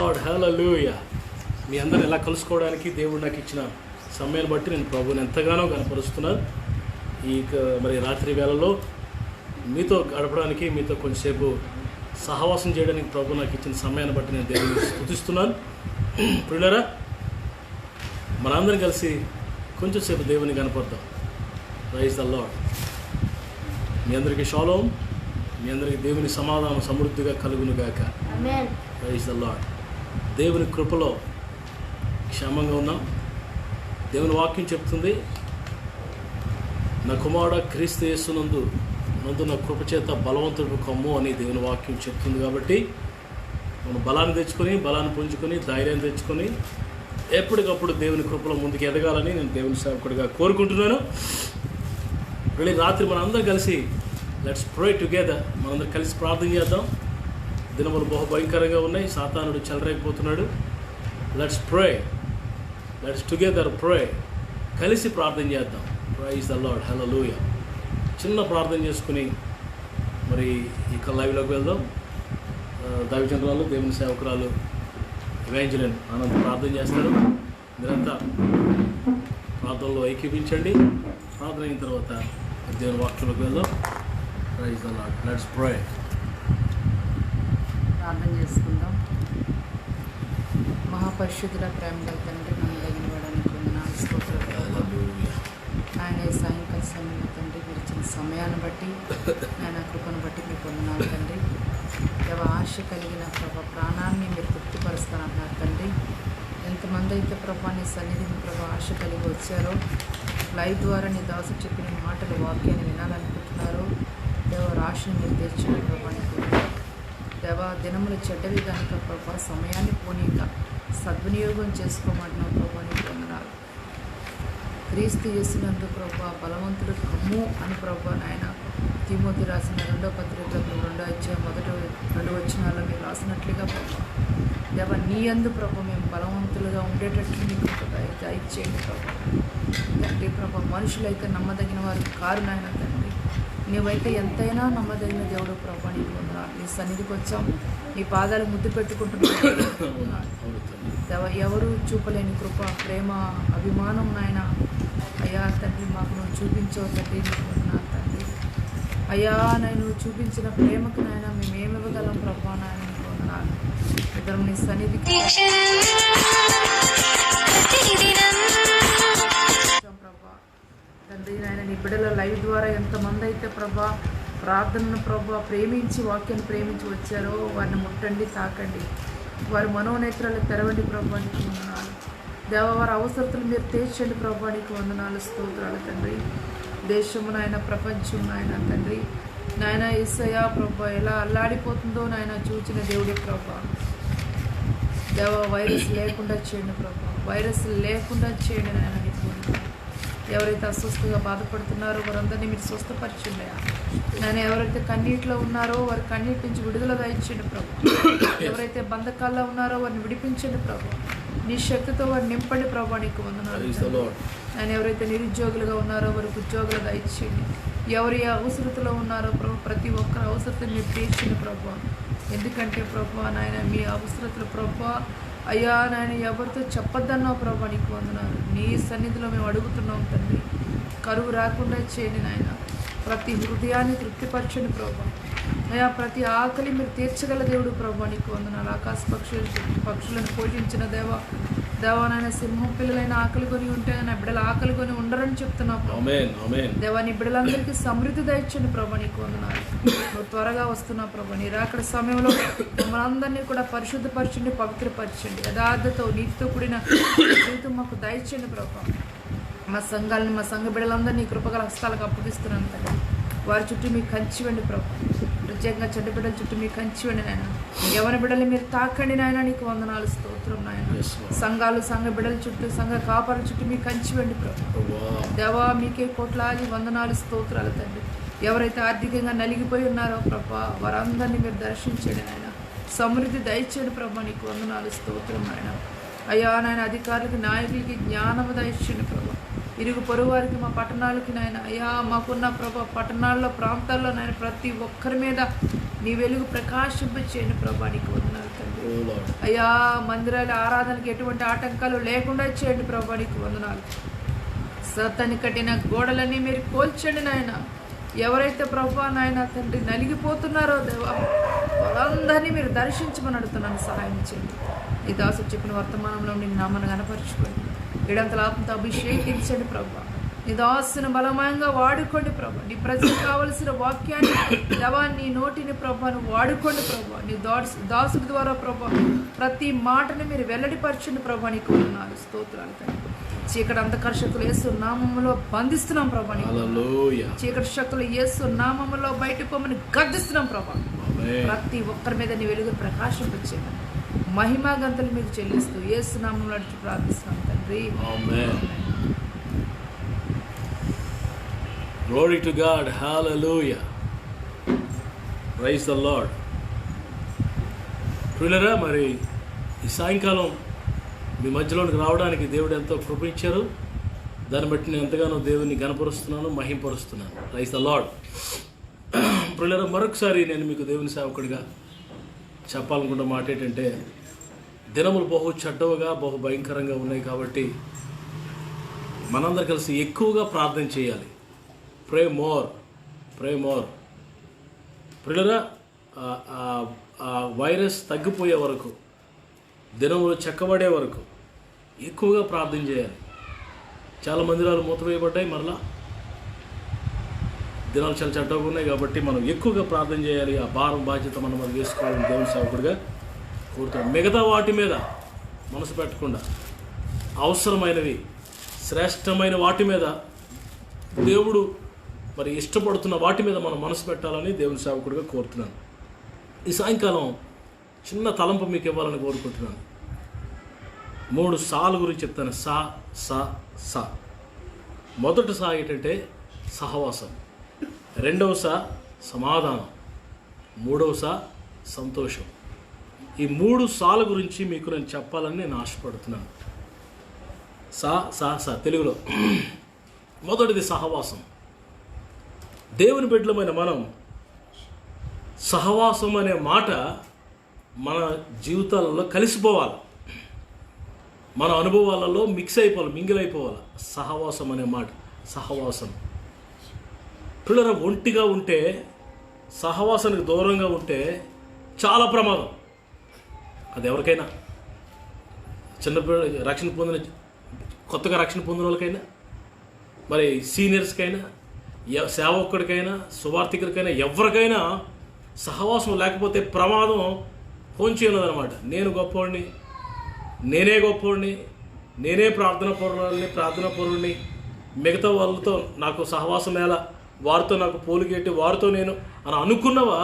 Lord, హల్లెలూయా. మీ అందరిని ఎలా కలుసుకోవడానికి దేవుడు నాకు ఇచ్చిన సమయాన్ని బట్టి నేను ప్రభువుని ఎంతగానో కనపరుస్తున్నాను. మరి రాత్రి వేళల్లో మీతో గడపడానికి, మీతో కొంచెంసేపు సహవాసం చేయడానికి ప్రభు నాకు ఇచ్చిన సమయాన్ని బట్టి నేను దేవుని స్తుతిస్తున్నాను. ప్రియులారా, మనందరం కలిసి కొంచెం సేపు దేవుని కనపడతాం. Praise the Lord. మీ అందరికీ షాలోమ్, మీ అందరికీ దేవుని సమాధానం సమృద్ధిగా కలుగును గాక. Praise the Lord. దేవుని కృపలో క్షేమంగా ఉన్నాం. దేవుని వాక్యం చెప్తుంది, నా కుమారుడ క్రీస్తు యేసునందు నా కృప చేత బలవంతుడు కమ్ము అని దేవుని వాక్యం చెప్తుంది. కాబట్టి మనం బలాన్ని తెచ్చుకొని, బలాన్ని పుంజుకొని, ధైర్యాన్ని తెచ్చుకొని ఎప్పటికప్పుడు దేవుని కృపలో ముందుకు ఎదగాలని నేను దేవుని సేవకుడిగా కోరుకుంటున్నాను. వెళ్ళి రాత్రి మనందరం కలిసి లెట్స్ ప్రే టుగెదర్. మనందరం కలిసి ప్రార్థన చేద్దాం. దినములు బహు భయంకరంగా ఉన్నాయి. సాతానుడు చెలరేకపోతున్నాడు. లెట్స్ ప్రే, లెట్స్ టుగెదర్ ప్రే. కలిసి ప్రార్థన చేద్దాం. ప్రైజ్ ద లార్డ్, హల్లెలూయా. చిన్న ప్రార్థన చేసుకుని మరి ఇక లైవ్లోకి వెళ్దాం. దైవజనురాలు, దేవుని సేవకురాలు ఎవాంజలిన్ ఆనంద్ ప్రార్థన చేస్తారు. మీరంతా ప్రార్థనలో ఏకీపించండి. ప్రార్థన అయిన తర్వాత దేవుని వాక్యంలోకి వెళ్దాం. Praise the Lord, let's pray. ప్రార్థన చేసుకుందాం. మహాపరిశుద్ధుల ప్రేమగల తండ్రి, నమ్మదగిన వాడానికి వందనాలు, స్తోత్రాలు. ఆయన సాయంకాల సమయంలో తండ్రి మీరు ఇచ్చిన సమయాన్ని బట్టి, ఆయన కృపను బట్టి మీకు వందనాలు తండ్రి. దేవ, ఆశ కలిగిన ప్రభా ప్రాణాన్ని మీరు తృప్తిపరుస్తానంటున్నారు తండ్రి. ఎంతమంది అయితే ప్రభా నీ సన్నిధిని ప్రభా ఆశ కలిగి వచ్చారో, లైవ్ ద్వారా నీ దాసు చెప్పిన మాటలు, వాక్యాన్ని వినాలనుకుంటున్నారో, దేవ ఆశను మీరు తెచ్చిన ప్రభా నీకు దేవ. దినములు చెడ్డవి కనుక ప్రభా సమయాన్ని పోనీక సద్వినియోగం చేసుకోమంటున్నావు ప్రభా నీకు వందనాలు. క్రీస్తు యేసునందు ప్రభా బలవంతుడు కమ్ము అని ప్రభా నాయన తిమోతి రాసిన 2వ పత్రిక 2వ అధ్యాయం 1-2 వచనాల్లో మీరు రాసినట్లుగా ప్రభా దేవ నీ యందు ప్రభా మేము బలవంతులుగా ఉండేటట్లు నీకు దయచేయండి ప్రభా తండ్రి. ప్రభా మనుషులైతే నమ్మదగిన వారు కారు నాయన తండ్రి, నీవైతే ఎంతైనా నమ్మదగిన దేవుడు ప్రభా నీకు వందనాలు. నీ సన్నిధికి వచ్చాం, నీ పాదాలు ముద్దు పెట్టుకుంటున్నాను దేవ. ఎవరు చూపలేని కృప, ప్రేమ, అభిమానం నాయన అయ్యా తండ్రి మాకు నువ్వు చూపించవు తండ్రి. నీకు వందనాలు తండ్రి. అయ్యా నేను చూపించిన ప్రేమకు నాయన మేము ఏమి ఇవ్వగలం ప్రభా నాయన నీకు వందనాలు. ఇద్దరం నీ సన్నిధికి ప్రభా తండ్రి నాయన. నీ బిడ్డల లైవ్ ద్వారా ఎంతమంది అయితే ప్రభా ప్రార్థనను ప్రభా ప్రేమించి, వాక్యాన్ని ప్రేమించి వచ్చారో వారిని ముట్టండి, తాకండి. వారి మనోనేత్రాలు తెరవండి ప్రభా నీకు వందనాలు దేవ. వారి అవసరతలు మీరు తీర్చండి ప్రభా నీకు వందనాలు, స్తోత్రాలు తండ్రి. దేశము నాయన, ప్రపంచం నాయన తండ్రి నాయన యేసయ్యా ప్రభా ఎలా అల్లాడిపోతుందో నాయన చూచిన దేవుడి ప్రభా దేవ. వైరస్ లేకుండా చేయండి ప్రభా, వైరస్ లేకుండా చేయండి నాయన నీకు వందనాలు. ఎవరైతే అస్వస్థగా బాధపడుతున్నారో వారందరినీ మీరు స్వస్థపరచండి నాయన. ఎవరైతే కన్నీటిలో ఉన్నారో వారి కన్నీటి నుంచి విడుదల దయచేయండి ప్రభు. ఎవరైతే బంధకాల్లో ఉన్నారో వారిని విడిపించండి ప్రభు. నీ శక్తితో వారిని నింపండి ప్రభా నీకు వందనాలు. ఆయన ఎవరైతే నిరుద్యోగులుగా ఉన్నారో వారికి ఉద్యోగులు దయచేయండి. ఎవరి అవసరతలో ఉన్నారో ప్రభు ప్రతి ఒక్కరి అవసరతను మీరు తీర్చండి ప్రభు. ఎందుకంటే ప్రభు నాయన మీ అవసరతలు ప్రభు అయ్యా నాయన ఎవరితో చెప్పొద్దన్నావు ప్రభా నీకు వందనాలు. నీ సన్నిధిలో మేము అడుగుతున్నాం తండ్రి. కరువు రాకుండా చేయండి నాయన. ప్రతి హృదయాన్ని తృప్తిపరచండి ప్రభా అయ్యా. ప్రతి ఆకలి మీరు తీర్చగల దేవుడు ప్రభా నీకు వందనాలు. ఆకాశ పక్షులను పోషించిన దేవానాయన సింహం పిల్లలైన ఆకలి కొని ఉంటే నా బిడ్డలు ఆకలి కొని ఉండరని చెప్తున్నావు దేవా. నీ బిడ్డలందరికీ సమృద్ధి దయచండి ప్రభా నీకు వందనాలు. నువ్వు త్వరగా వస్తున్నావు ప్రభా. నీ రాకడ సమయంలో మమ్మల్ని అందరినీ కూడా పరిశుద్ధపరచండి, పవిత్రపరచండి. యథార్థతో నీతితో కూడిన జీవితం మాకు దయచండి ప్రభా. మా సంఘాలని, మా సంఘ బిడ్డలందరినీ కృపగల హస్తాలకు అప్పగిస్తున్నాను తండ్రి. వారి చుట్టూ మీకు కంచివండి ప్రభా. ప్రత్యేకంగా చెడ్డ బిడ్డల చుట్టూ మీకు కంచివండి నాయన. ఎవరి బిడ్డలు మీరు తాకండి నాయన నీకు వందనాలు, స్తోత్రం నాయన. సంఘాలు, సంఘ బిడ్డల చుట్టూ, సంఘ కాపరుల చుట్టూ మీకు కంచివండి ప్రభా దేవా. మీకే కోట్లాది వందనాలు, స్తోత్రాలు తండ్రి. ఎవరైతే ఆర్థికంగా నలిగిపోయి ఉన్నారో ప్రభా వారందరినీ మీరు దర్శించండి నాయన. సమృద్ధి దయచేయండి ప్రభా నీకు వందనాలు, స్తోత్రం నాయన. అయ్యా నాయన అధికారులకి, నాయకులకి జ్ఞానము దయచేయండి ప్రభా. ఇరుగు పొరుగు వారికి, మా పట్టణాలకి నాయన అయ్యా మాకున్న ప్రభా పట్టణాల్లో, ప్రాంతాల్లో నాయన ప్రతి ఒక్కరి మీద నీ వెలుగు ప్రకాశింపచేయండి ప్రభా నీకు వందనాలు తండ్రి. Oh Lord. అయ్యా మందిరాల ఆరాధనకి ఎటువంటి ఆటంకాలు లేకుండా చేయండి ప్రభా, నీకు వందనాలు. సతని కట్టిన గోడలన్నీ మీరు కోల్చండి నాయన. ఎవరైతే ప్రభా నాయన తండ్రి నలిగిపోతున్నారో దేవా, వాళ్ళందరినీ మీరు దర్శించమని అడుగుతున్నాను, సహాయం చేయండి. ఈ దాసు చెప్పిన వర్తమానంలో నీ నామను కనపరచుకోండి. ఏడంతల ఆత్మతో అభిషేకించండి ప్రభా. నీ దాసును బలమంగా వాడుకోండి ప్రభా. నీ ప్రజలకు కావలసిన వాక్యాన్ని దేవా, నీ నోటిని ప్రభాను వాడుకోండి ప్రభా. నీ దాసుడి ద్వారా ప్రభా ప్రతి మాటని మీరు వెల్లడిపరచండి ప్రభా. నీకు వందనాలు, స్తోత్రాలు తండ్రి. చీకటి అంధకార శక్తులు యేసు నామములో బంధిస్తున్నాం ప్రభా. చీకటి శక్తులు యేసు నామములో బయటకు పోమని గద్దిస్తున్నాం ప్రభా. ప్రతి ఒక్కరి మీద నీ వెలుగు ప్రకాశింపచేయండి. మహిమా గంతలు మీకు చెల్లిస్తూ యేసు నామములో అడిగి ప్రార్థిస్తున్నాం తండ్రి. Glory to God. Hallelujah. Praise the Lord. ప్రియులరా, మరి ఈ సాయంకాలం మీ మధ్యలోకి రావడానికి దేవుడు ఎంతో కృపించారు. దాన్ని బట్టి నేను ఎంతగానో దేవుని గణపరుస్తున్నాను, మహింపరుస్తున్నాను. Praise the Lord. ప్రియులరా, మరొకసారి నేను మీకు దేవుని సేవకుడిగా చెప్పాలనుకున్న మాట ఏంటంటే, దినములు బహు చెడ్డవుగా బహు భయంకరంగా ఉన్నాయి కాబట్టి మనందరం కలిసి ఎక్కువగా ప్రార్థన చేయాలి. ప్రే మోర్. ప్రియులరా, ఆ వైరస్ తగ్గిపోయే వరకు, దినములు చెక్కబడే వరకు ఎక్కువగా ప్రార్థన చేయాలి. చాలా మందిరాలు మూతవేయబడ్డాయి, మరలా దినాలు చాలా చెడ్డగా ఉన్నాయి కాబట్టి మనం ఎక్కువగా ప్రార్థన చేయాలి. ఆ భారం బాధ్యత మనం అది వేసుకోవాలని దేవుని సేవకుడిగా కోరుతాం. మిగతా వాటి మీద మనసు పెట్టకుండా అవసరమైనవి, శ్రేష్టమైన వాటి మీద, దేవుడు మరి ఇష్టపడుతున్న వాటి మీద మనం మనసు పెట్టాలని దేవుని సేవకుడిగా కోరుతున్నాను. ఈ సాయంకాలం చిన్న తలంపు మీకు ఇవ్వాలని కోరుకుంటున్నాను. 3 సాల గురించి చెప్తాను. సా. మొదటి సా ఏంటంటే సహవాసం, రెండవ సా సమాధానం, మూడవ సా సంతోషం. ఈ 3 సాల గురించి మీకు నేను చెప్పాలని నేను ఆశపడుతున్నాను. సా తెలుగులో మొదటిది సహవాసం. దేవుని బిడ్డలమైన మనం సహవాసం అనే మాట మన జీవితాలలో కలిసిపోవాలి, మన అనుభవాలలో మింగిల్ అయిపోవాలి. సహవాసం అనే మాట, సహవాసం. పిల్లల ఒంటిగా ఉంటే, సహవాసానికి దూరంగా ఉంటే చాలా ప్రమాదం. అది ఎవరికైనా, చిన్నపిల్ల కొత్తగా రక్షణ పొందిన వాళ్ళకైనా, మరి సీనియర్స్కైనా, సేవకుడికైనా, సువార్థికుడికైనా, ఎవరికైనా సహవాసం లేకపోతే ప్రమాదం పొంచి ఉన్నదనమాట. నేను గొప్పవాడిని, నేనే ప్రార్థన పరుడిని, మిగతా వాళ్ళతో నాకు సహవాసం ఎలా, వారితో నాకు పోలిగేటి, వారితో నేను అని అనుకున్నవా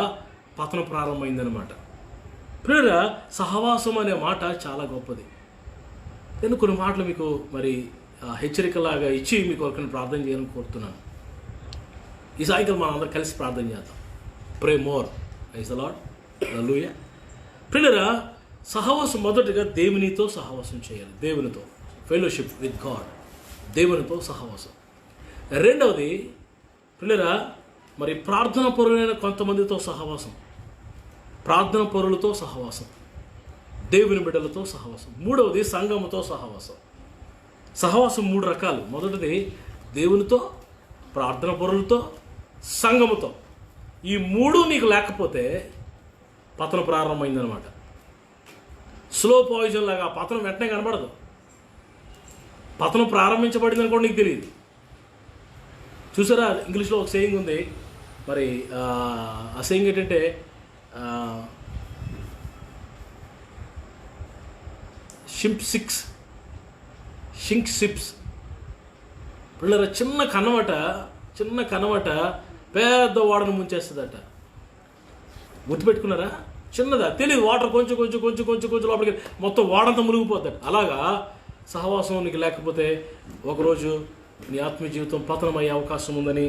పతనం ప్రారంభమైందనమాట. ప్రియురా, సహవాసం అనే మాట చాలా గొప్పది. నేను కొన్ని మాటలు మీకు మరి హెచ్చరికలాగా ఇచ్చి మీకు ఒకరిని ప్రార్థన చేయాలని కోరుతున్నాను. ఈ సాయంకాలం మనం అందరం కలిసి ప్రార్థన చేద్దాం. Pray more. Praise the Lord. Hallelujah. ప్రియురా, సహవాసం మొదటిగా దేవునితో సహవాసం చేయాలి. దేవునితో ఫెలోషిప్ విత్ గాడ్, దేవునితో సహవాసం. రెండవది ప్రియురా, మరి ప్రార్థన పరులైన కొంతమందితో సహవాసం, ప్రార్థన పరులతో సహవాసం, దేవుని బిడ్డలతో సహవాసం. మూడవది సంఘముతో సహవాసం. సహవాసం 3 రకాలు. మొదటిది దేవునితో, ప్రార్థన పరులతో, సంఘముతో. ఈ 3 నీకు లేకపోతే పతనం ప్రారంభమైందనమాట. స్లో పాయిజన్ లాగా పతనం వెంటనే కనబడదు. పతనం ప్రారంభించబడింది అనుకోండి, నీకు తెలియదు. చూసారా, ఇంగ్లీష్లో ఒక సేయింగ్ ఉంది. మరి ఆ సేయింగ్ ఏంటంటే, షింక్ సిప్స్. పిల్లల చిన్న కన్నమట పెద్ద ఓడను ముంచేస్తుందట. గుర్తుపెట్టుకున్నారా? చిన్నదా తెలియదు, వాటర్ కొంచెం లోపలికి మొత్తం వాడంతా మునిగిపోతాడు. అలాగా సహవాసం నీకు లేకపోతే ఒకరోజు నీ ఆత్మీయ జీవితం పతనమయ్యే అవకాశం ఉందని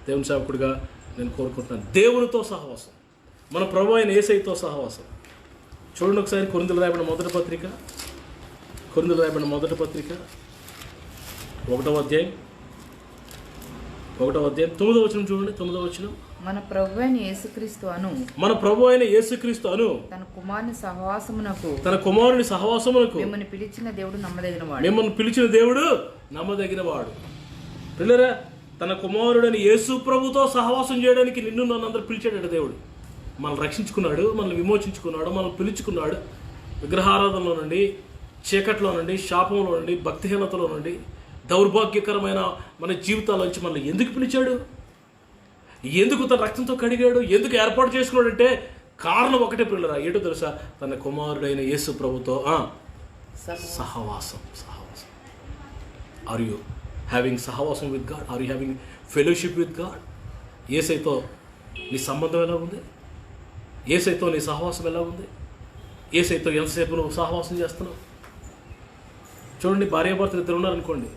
దేవుని సేవకుడిగా నేను కోరుకుంటున్నాను. దేవునితో సహవాసం, మన ప్రభు అయిన యేసయ్యతో సహవాసం. చూడండి ఒకసారి కొరింథీయులకు రాయబడిన మొదటి పత్రిక 1వ అధ్యాయం 9వ వచనం చూడండి. 9వ వచనం. మన ప్రభు అయిన యేసుక్రీస్తు అను తన కుమారుని సహవాసమునకు మిమ్మల్ని పిలిచిన దేవుడు నమ్మదగిన వాడు. పిల్లరా, తన కుమారుడని యేసు ప్రభుతో సహవాసం చేయడానికి నిన్ను నన్ను అందరూ పిలిచాడు దేవుడు. మనల్ని రక్షించుకున్నాడు, మనల్ని విమోచించుకున్నాడు, మనల్ని పిలుచుకున్నాడు. విగ్రహారాధనలో నుండి, చీకట్లో నుండి, శాపంలో నుండి, భక్తిహీనతలో నుండి, దౌర్భాగ్యకరమైన మన జీవితాల నుంచి మనల్ని ఎందుకు పిలిచాడు? ఎందుకు తన రక్తంతో కడిగాడు? ఎందుకు ఏర్పాటు చేసుకున్నాడంటే కారణం ఒకటే పిల్లరా, ఏంటో తెలుసా? తన కుమారుడైన యేసు ప్రభుతో సహవాసం. ఆర్ యు హ్యావింగ్ సహవాసం with God? Are you having fellowship with God? యేసయ్యతో నీ సంబంధం ఎలా ఉంది? యేసయ్యతో నీ సహవాసం ఎలా ఉంది? యేసయ్యతో ఎంతసేపు నువ్వు సహవాసం చేస్తున్నావు? చూడండి, భార్యాభర్తలు ఇద్దరు ఉన్నారనుకోండి,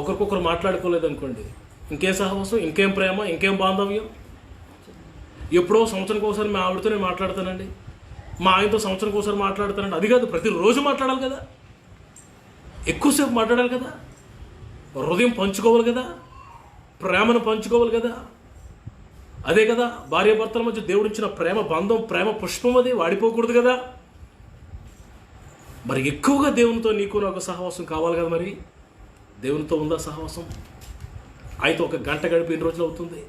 ఒకరికొకరు మాట్లాడుకోలేదు అనుకోండి, ఇంకేం సహవాసం, ఇంకేం ప్రేమ, ఇంకేం బాంధవ్యం? ఎప్పుడో సంవత్సరానికి ఒకసారి మా ఆవిడతో నేను మాట్లాడతానండి, మా ఆయనతో సంవత్సరానికి ఒకసారి మాట్లాడతానండి. అది కాదు, ప్రతిరోజు మాట్లాడాలి కదా, ఎక్కువసేపు మాట్లాడాలి కదా, హృదయం పంచుకోవాలి కదా, ప్రేమను పంచుకోవాలి కదా. అదే కదా భార్యాభర్తల మధ్య దేవుడు ఇచ్చిన ప్రేమ బంధం, ప్రేమ పుష్పం. అది వాడిపోకూడదు కదా. మరి ఎక్కువగా దేవునితో నీకు నాకు సహవాసం కావాలి కదా. మరి దేవునితో ఉందా సహవాసం? ఆయనతో ఒక గంట గడిపి ఎన్ని రోజులు అవుతుంది?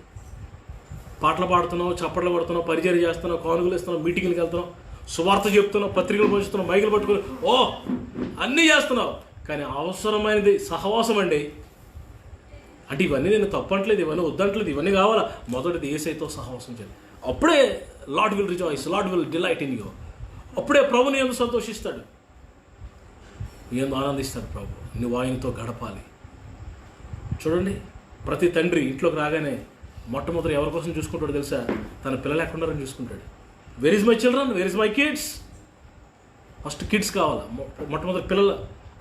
పాటలు పాడుతున్నావు, చప్పట్లు పడుతున్నావు, పరిచయం చేస్తున్నావు, కానుకలు ఇస్తున్నావు, మీటింగ్లకు వెళ్తున్నావు, సువార్త చెప్తున్నావు, పత్రికలు పంచుతున్నావు, మైకులు పట్టుకుని అన్నీ చేస్తున్నావు. కానీ అవసరమైనది సహవాసం అండి. అంటే ఇవన్నీ నేను తప్పట్లేదు, ఇవన్నీ వద్దంటలేదు, ఇవన్నీ కావాలా. మొదటిది యేసయ్యతో సహవాసం చేయాలి. అప్పుడే lord will rejoice, lord will delight in you. అప్పుడే ప్రభుని ఎందుకు సంతోషిస్తాడు, ఎందుకు ఆనందిస్తాడు ప్రభు. నువ్వు ఆయనతో గడపాలి. చూడండి, ప్రతి తండ్రి ఇంట్లోకి రాగానే మొట్టమొదటి ఎవరి కోసం చూసుకుంటాడు తెలుసా? తన పిల్లలు ఎక్కడున్నారని చూసుకుంటాడు. Where is my children, where is my kids. First kids కావాలా, మొట్టమొదటి పిల్లలు.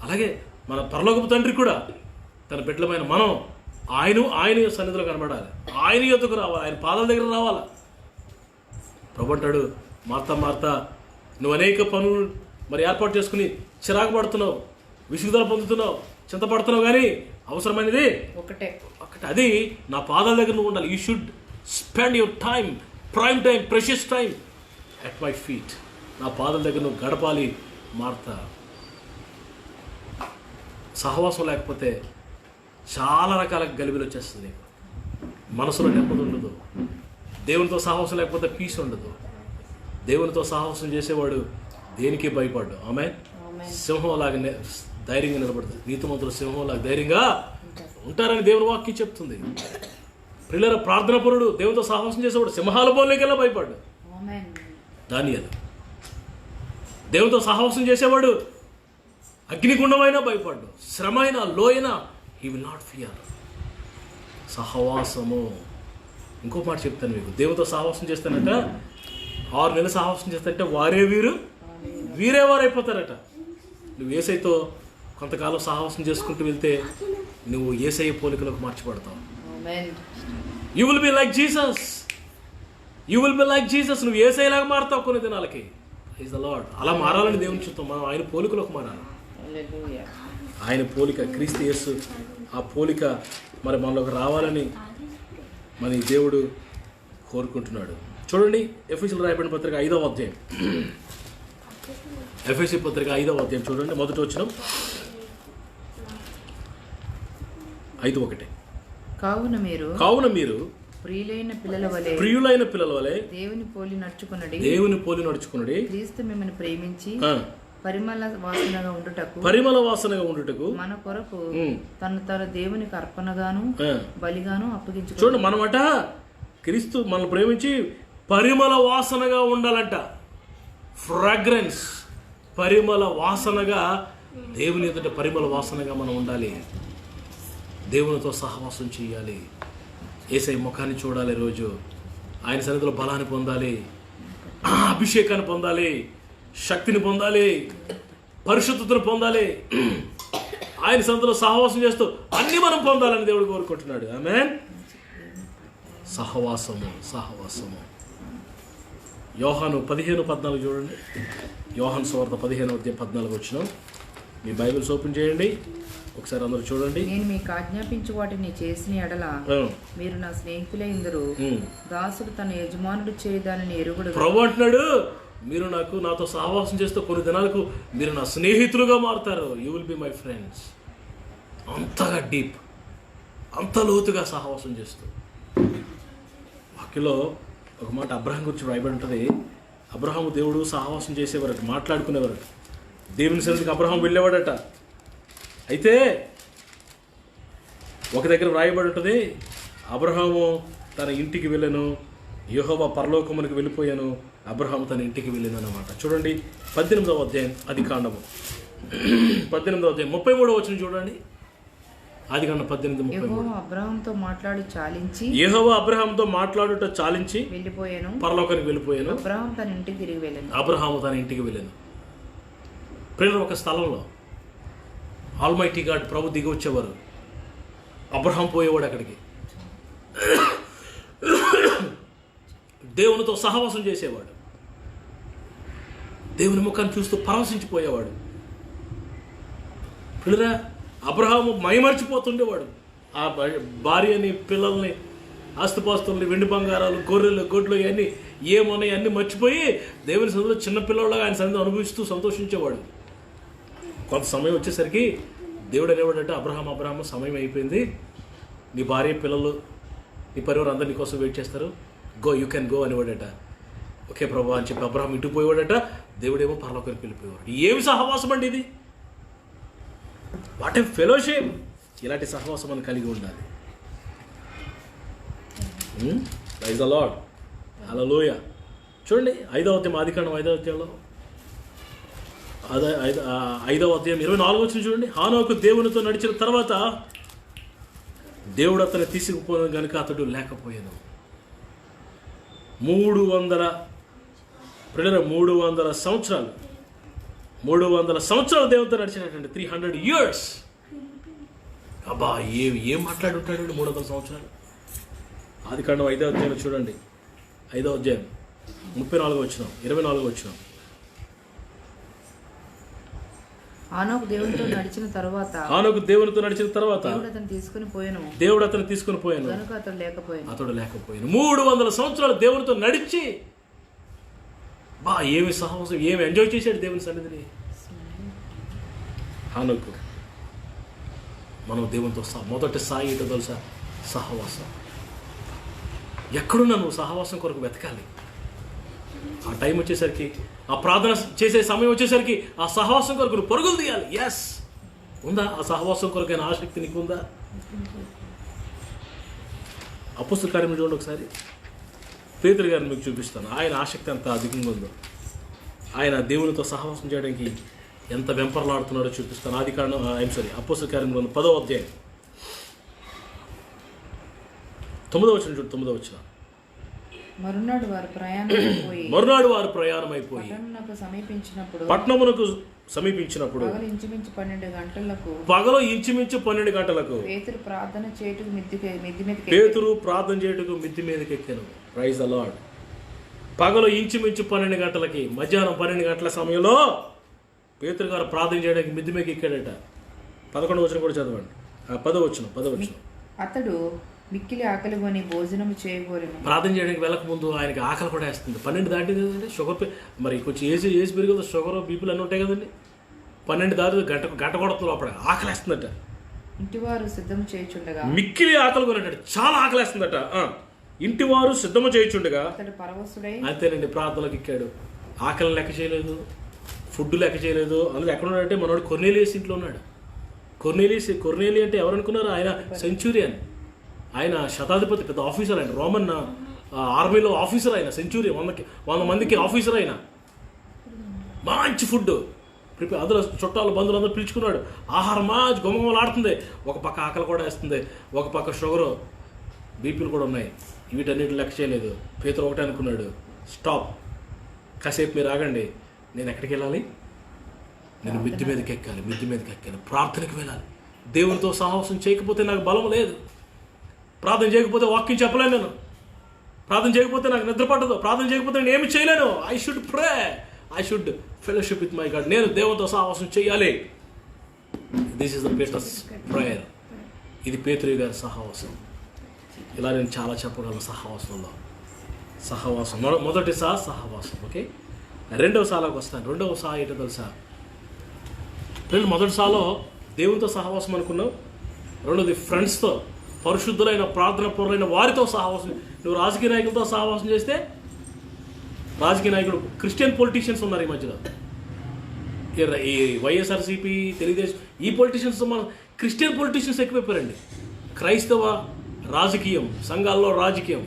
అలాగే మన పరలోకపు తండ్రి కూడా తన బిడ్డలమైన మనం ఆయన సన్నిధిలో కనబడాలి, ఆయన యొద్దకు రావాలి, ఆయన పాదాల దగ్గర రావాలా. ప్రభు అంటాడు, మార్తా నువ్వు అనేక పనులు మరి ఏర్పాటు చేసుకుని చిరాకు పడుతున్నావు, విసుగుదల పొందుతున్నావు, చింతపడుతున్నావు, కానీ అవసరమైనది ఒకటే. అది నా పాదాల దగ్గర నువ్వు ఉండాలి. You should spend your time, prime time, precious time at my feet. నా పాదాల దగ్గర నువ్వు గడపాలి. మార్తా, సహవాసం లేకపోతే చాలా రకాల గలిబిలు వచ్చేస్తుంది. మనసులో నెమ్మది ఉండదు. దేవునితో సహవాసం లేకపోతే పీస్ ఉండదు. దేవునితో సహవాసం చేసేవాడు దేనికి భయపడ్డు. ఆమె సింహంలాగా ధైర్యంగా నిలబడుతుంది. నీతిమంతులు సింహంలాగా ధైర్యంగా ఉంటారని దేవుని వాక్యం చెప్తుంది. పిల్లల ప్రార్థన పరుడు, దేవునితో సహవాసం చేసేవాడు సింహాల బోన్లోకెల్లా భయపడ్డు. దానియేలు దేవునితో సహవాసం చేసేవాడు అగ్నిగుండమైనా భయపడ్డు, శ్రమైనా, లోయైనా హీ విల్ నాట్ ఫియర్. సహవాసము. ఇంకో మాట చెప్తాను మీకు, దేవునితో సహవాసం చేస్తానంట 6 నెలలు సహవాసం చేస్తానంటే వీరే వారైపోతారట. నువ్వు యేసయ్యతో కొంతకాలం సహవాసం చేసుకుంటూ వెళ్తే నువ్వు యేసయ్య పోలికలకు మార్చిపడతావు. You will be like Jesus. నువ్వు యేసయ్యలాగా మారుతావు కొన్ని దినాలకి. Is the lord. అలా మారాలని దేవుని చిత్తం. మనం ఆయన పోలికలకు మారాలి. ఆయన పోలిక క్రీస్తు యేసు, ఆ పోలిక మరి మనలోకి రావాలని మన దేవుడు కోరుకుంటున్నాడు. చూడండి, ఎఫెసీయులకు రాయబడిన పత్రిక 5వ అధ్యాయం. ఎఫెసీ పత్రిక 5వ అధ్యాయం చూడండి, మొదటి వచనం 5:1. కావున మీరు ప్రియులైన పిల్లల వలె దేవుని పోలి నడుచుకొనుడి. క్రీస్తు మిమ్మల్ని ప్రేమించి పరిమళ వాసనగా ఉండుటకు మన కొరకు తన దేవునికి అర్పణగాను బలిగాను అప్పగించు. చూడండి, మనమట క్రీస్తు మనల్ని ప్రేమించి పరిమళ వాసనగా ఉండాలంట. ఫ్రాగ్రెన్స్, పరిమళ వాసనగా, దేవుని ఎదుట పరిమళ వాసనగా మనం ఉండాలి. దేవునితో సహవాసం చేయాలి. యేసయ్య ముఖాన్ని చూడాలి రోజు. ఆయన సన్నిధిలో బలాన్ని పొందాలి, అభిషేకాన్ని పొందాలి, శక్తిని పొందాలి, పరిశుద్ధతను పొందాలి. ఆయన సన్నిధిలో సహవాసం చేస్తూ అన్ని మనం పొందాలని దేవుడు కోరుకుంటున్నాడు. ఆమేన్. సహవాసము. యోహాను 15:14 చూడండి. యోహాను సువార్త 15వ అధ్యాయం 14 వచనం. మీ బైబిల్స్ ఓపెన్ చేయండి, ఒకసారి అందరూ చూడండి. నేను మీకు ఆజ్ఞాపించు వాటిని చేసిన ఎడల మీరు నా స్నేహితులే ఇందరు. దాసుడు తన యజమానుడు చేయదానిని ఎరుగుడు. ప్రభు అంటున్నాడు, మీరు నాతో సహవాసం చేస్తే కొన్ని దినాలకు మీరు నా స్నేహితులుగా మారుతారు. You will be my friends. అంతగా డీప్, అంత లోతుగా సహవాసం చేస్తూ. వాక్యలో ఒక మాట అబ్రహాం గురించి రాయబడి ఉంటుంది. అబ్రహాము దేవుడు సహవాసం చేసేవారట, మాట్లాడుకునేవారట. దేవుని సన్నిధికి అబ్రహాం వెళ్ళేవాడట. అయితే ఒక దగ్గర రాయబడి ఉంటుంది, అబ్రహాము తన ఇంటికి వెళ్ళాను, యెహోవా పరలోకమునికి వెళ్ళిపోయాను, అబ్రహాము తన ఇంటికి వెళ్ళాను అన్నమాట. చూడండి 18వ అధ్యాయం ఆదికాండము 18వ అధ్యాయం 33వ వచనం చూడండి. ఆదికాండం 18:33. యెహోవా అబ్రహాముతో మాట్లాడుట చాలించి వెళ్ళిపోయాను, పరలోకానికి వెళ్ళిపోయాను, అబ్రహాము తన ఇంటికి తిరిగి వెళ్ళాను. అబ్రహాము తన ఇంటికి వెళ్ళాను. ప్రియులు, ఒక స్థలంలో ఆల్మైటీ గాడ్ ప్రభు దిగి వచ్చేవారు. అబ్రహాం పోయేవాడు అక్కడికి, దేవునితో సహవాసం చేసేవాడు, దేవుని ముఖాన్ని చూస్తూ పరవశించిపోయేవాడు. పిల్లరా, అబ్రహాము మైమర్చిపోతుండేవాడు. ఆ భార్యని, పిల్లల్ని, ఆస్తిపాస్తుల్ని, వెండి బంగారాలు, గొర్రెలు, గొడ్లు ఇవన్నీ ఏమున్నాయి అన్నీ మర్చిపోయి దేవుని సన్నిధిలో చిన్నపిల్లలాగా ఆయన సన్నిధిని అనుభవిస్తూ సంతోషించేవాడు. కొంత సమయం వచ్చేసరికి దేవుడు అనేవాడంటే, అబ్రహాము సమయం అయిపోయింది, నీ భార్య, పిల్లలు, నీ పరివారు అందరు నీ కోసం వెయిట్ చేస్తారు, గో, యూ కెన్ గో అనేవాడట. ఓకే ప్రభు అని చెప్పి అబ్రహాం ఇంటికి పోయేవాడట. దేవుడేమో పరలోకానికి వెళ్ళిపోయేవాడు. ఏమి సహవాసం అండి ఇది! What a fellowship! ఇలాంటి సహవాసం మనం కలిగి ఉండాలి. ప్రైజ్ ది లార్డ్, హల్లెలూయా. చూడండి 5వ అధ్యాయం, ఆదికాండం 5వ అధ్యాయంలో 5వ అధ్యాయం 24వ వచనం చూడండి. హానోకు దేవునితో నడిచిన తర్వాత దేవుడు అతను తీసుకుపోయిన కనుక అతడు లేకపోయాను. 300 సంవత్సరాలు 300 సంవత్సరాలు దేవునితో నడిచినటువంటి 300 years. అబ్బా, ఏం మాట్లాడుంటాడు 300 సంవత్సరాలు. ఆదికాండం 5వ అధ్యాయం చూడండి, 5వ అధ్యాయం 34వ వచనం, 24వ వచనం. హానోకు దేవునితో నడిచిన తర్వాత దేవుడు అతను తీసుకుని పోయాను కనుక అతడు లేకపోయాను. 300 సంవత్సరాలు దేవునితో నడిచి ఏమి సహవాసం, ఏమి ఎంజాయ్ చేశాడు దేవుని సన్నిధిని హానోకు. మనం దేవునితో మొదటి స్థాయి ఏంటో తెలుసా? సహవాసం. ఎక్కడున్నా నువ్వు సహవాసం కొరకు వెతకాలి. ఆ టైం వచ్చేసరికి, ఆ ప్రార్థన చేసే సమయం వచ్చేసరికి ఆ సహవాసం కొరకు నువ్వు పరుగులు తీయాలి. ఎస్, ఉందా ఆ సహవాసం కొరకైన ఆసక్తి నీకు ఉందా? అపోస్తల కార్యములు చూడండి ఒకసారి. పేతురు గారిని మీకు చూపిస్తాను. ఆయన ఆసక్తి ఎంత అధికంగా ఉందో, ఆయన దేవునితో సహవాసం చేయడానికి ఎంత వెంపర్లాడుతున్నాడో చూపిస్తాను. అపోస్తల కార్యములు 10వ అధ్యాయం 9వ వచనం చూడు. 9వ వచనం. మరునాడు వారు ప్రయాణమైపోయి పట్టణమునకు సమీపించినప్పుడు పగలు ఇంచుమించు 12 గంటలకు పేతురు ప్రార్థన చేయుటకు మిద్ది మీదకి ఎక్కాను. Praise the Lord. పగలు ఇంచుమించు 12 గంటలకి, మధ్యాహ్నం 12 గంటల సమయంలో పేతురు గారు ప్రార్థన చేయడానికి మిద్ది మీదకి ఎక్కాడట. 11వ వచనం కూడా చదవండి. 10వ వచనం. అతడు మిక్కిలి ఆకలి కొని భోజనం చేయగోరెను. ప్రార్థన చేయడానికి వెళ్ళక ముందు ఆయనకి ఆకలి కూడా వేస్తుంది. 12 దాటింది కదండి. షుగర్ మరి కొంచెం ఏజ్ పెరిగింది, షుగర్, బీపీలు అన్నీ ఉంటాయి కదండి. 12 దాటి గంట కొడుతుంది, అప్పుడు ఆకలి వేస్తుందట. ఇంటివారు సిద్ధం చేయుచుండగా, మిక్కిలి ఆకలి కొనట, చాలా ఆకలి వేస్తుందట. ఇంటివారు సిద్ధము చేయుచుండగా అతడు పరవశుడై, అంతేనండి, ప్రార్థనలకు ఎక్కాడు. ఆకలి లెక్క చేయలేదు, ఫుడ్ లెక్క చేయలేదు. అందులో ఎక్కడ ఉన్నాడంటే మనోడు కొర్నేలియస్ ఇంట్లో ఉన్నాడు. కొర్నేలి అంటే ఎవరు అనుకున్నారు? ఆయన సెంచూరియన్, ఆయన శతాధిపతి, పెద్ద ఆఫీసర్. ఆయన రోమన్ ఆర్మీలో ఆఫీసర్. ఆయన సెంచూరియన్, 100 మందికి ఆఫీసర్. ఆయన మంచి ఫుడ్ ప్రిపేర్, అందులో చుట్టాలు, బంధువులు అందరూ పిలుచుకున్నాడు. ఆహారం మంచి గుమగుమలాడుతుంది. ఒక పక్క ఆకలి కూడా వేస్తుంది, ఒక పక్క షుగరు, బీపీలు కూడా ఉన్నాయి. వీటన్నిటి లెక్క చేయలేదు. పేతురు ఒకటే అనుకున్నాడు, స్టాప్, కాసేపు మీరు ఆగండి, నేను ఎక్కడికి వెళ్ళాలి? నేను మిద్ది మీదకి ఎక్కాలి. ప్రార్థనకి వెళ్ళాలి. దేవునితో సహవాసం చేయకపోతే నాకు బలం లేదు. ప్రార్థన చేయకపోతే వాక్యం చెప్పలేను. నేను ప్రార్థన చేయకపోతే నాకు నిద్ర పట్టదు. ప్రార్థన చేయకపోతే నేను ఏమి చేయలేను. I should pray, I should fellowship with my God. నేను దేవునితో సహవాసం చేయాలి. This is the Peter's prayer. ఇది పేతురు గారి సహవాసం. ఇలా నేను చాలా చెప్పగలను సహవాసంలో. సహవాసం మొదటి సహవాసం. ఓకే, రెండవ సాలోకి వస్తాను. రెండవ సా ఏంటో తెలుసా? మొదటి సాలో దేవునితో సహవాసం అనుకున్నావు. రెండోది ఫ్రెండ్స్తో, పరిశుద్ధులైన ప్రార్థన పరులైన వారితో సహవాసం. నువ్వు రాజకీయ నాయకులతో సహవాసం చేస్తే, రాజకీయ నాయకుడు క్రిస్టియన్ పొలిటీషియన్స్ ఉన్నారు ఈ మధ్యలో, ఈ వైఎస్ఆర్సీపీ, తెలుగుదేశం, ఈ పొలిటీషియన్స్ మన క్రిస్టియన్ పొలిటీషియన్స్ ఎక్కువైపోయారండి. క్రైస్తవ రాజకీయం, సంఘాల్లో రాజకీయం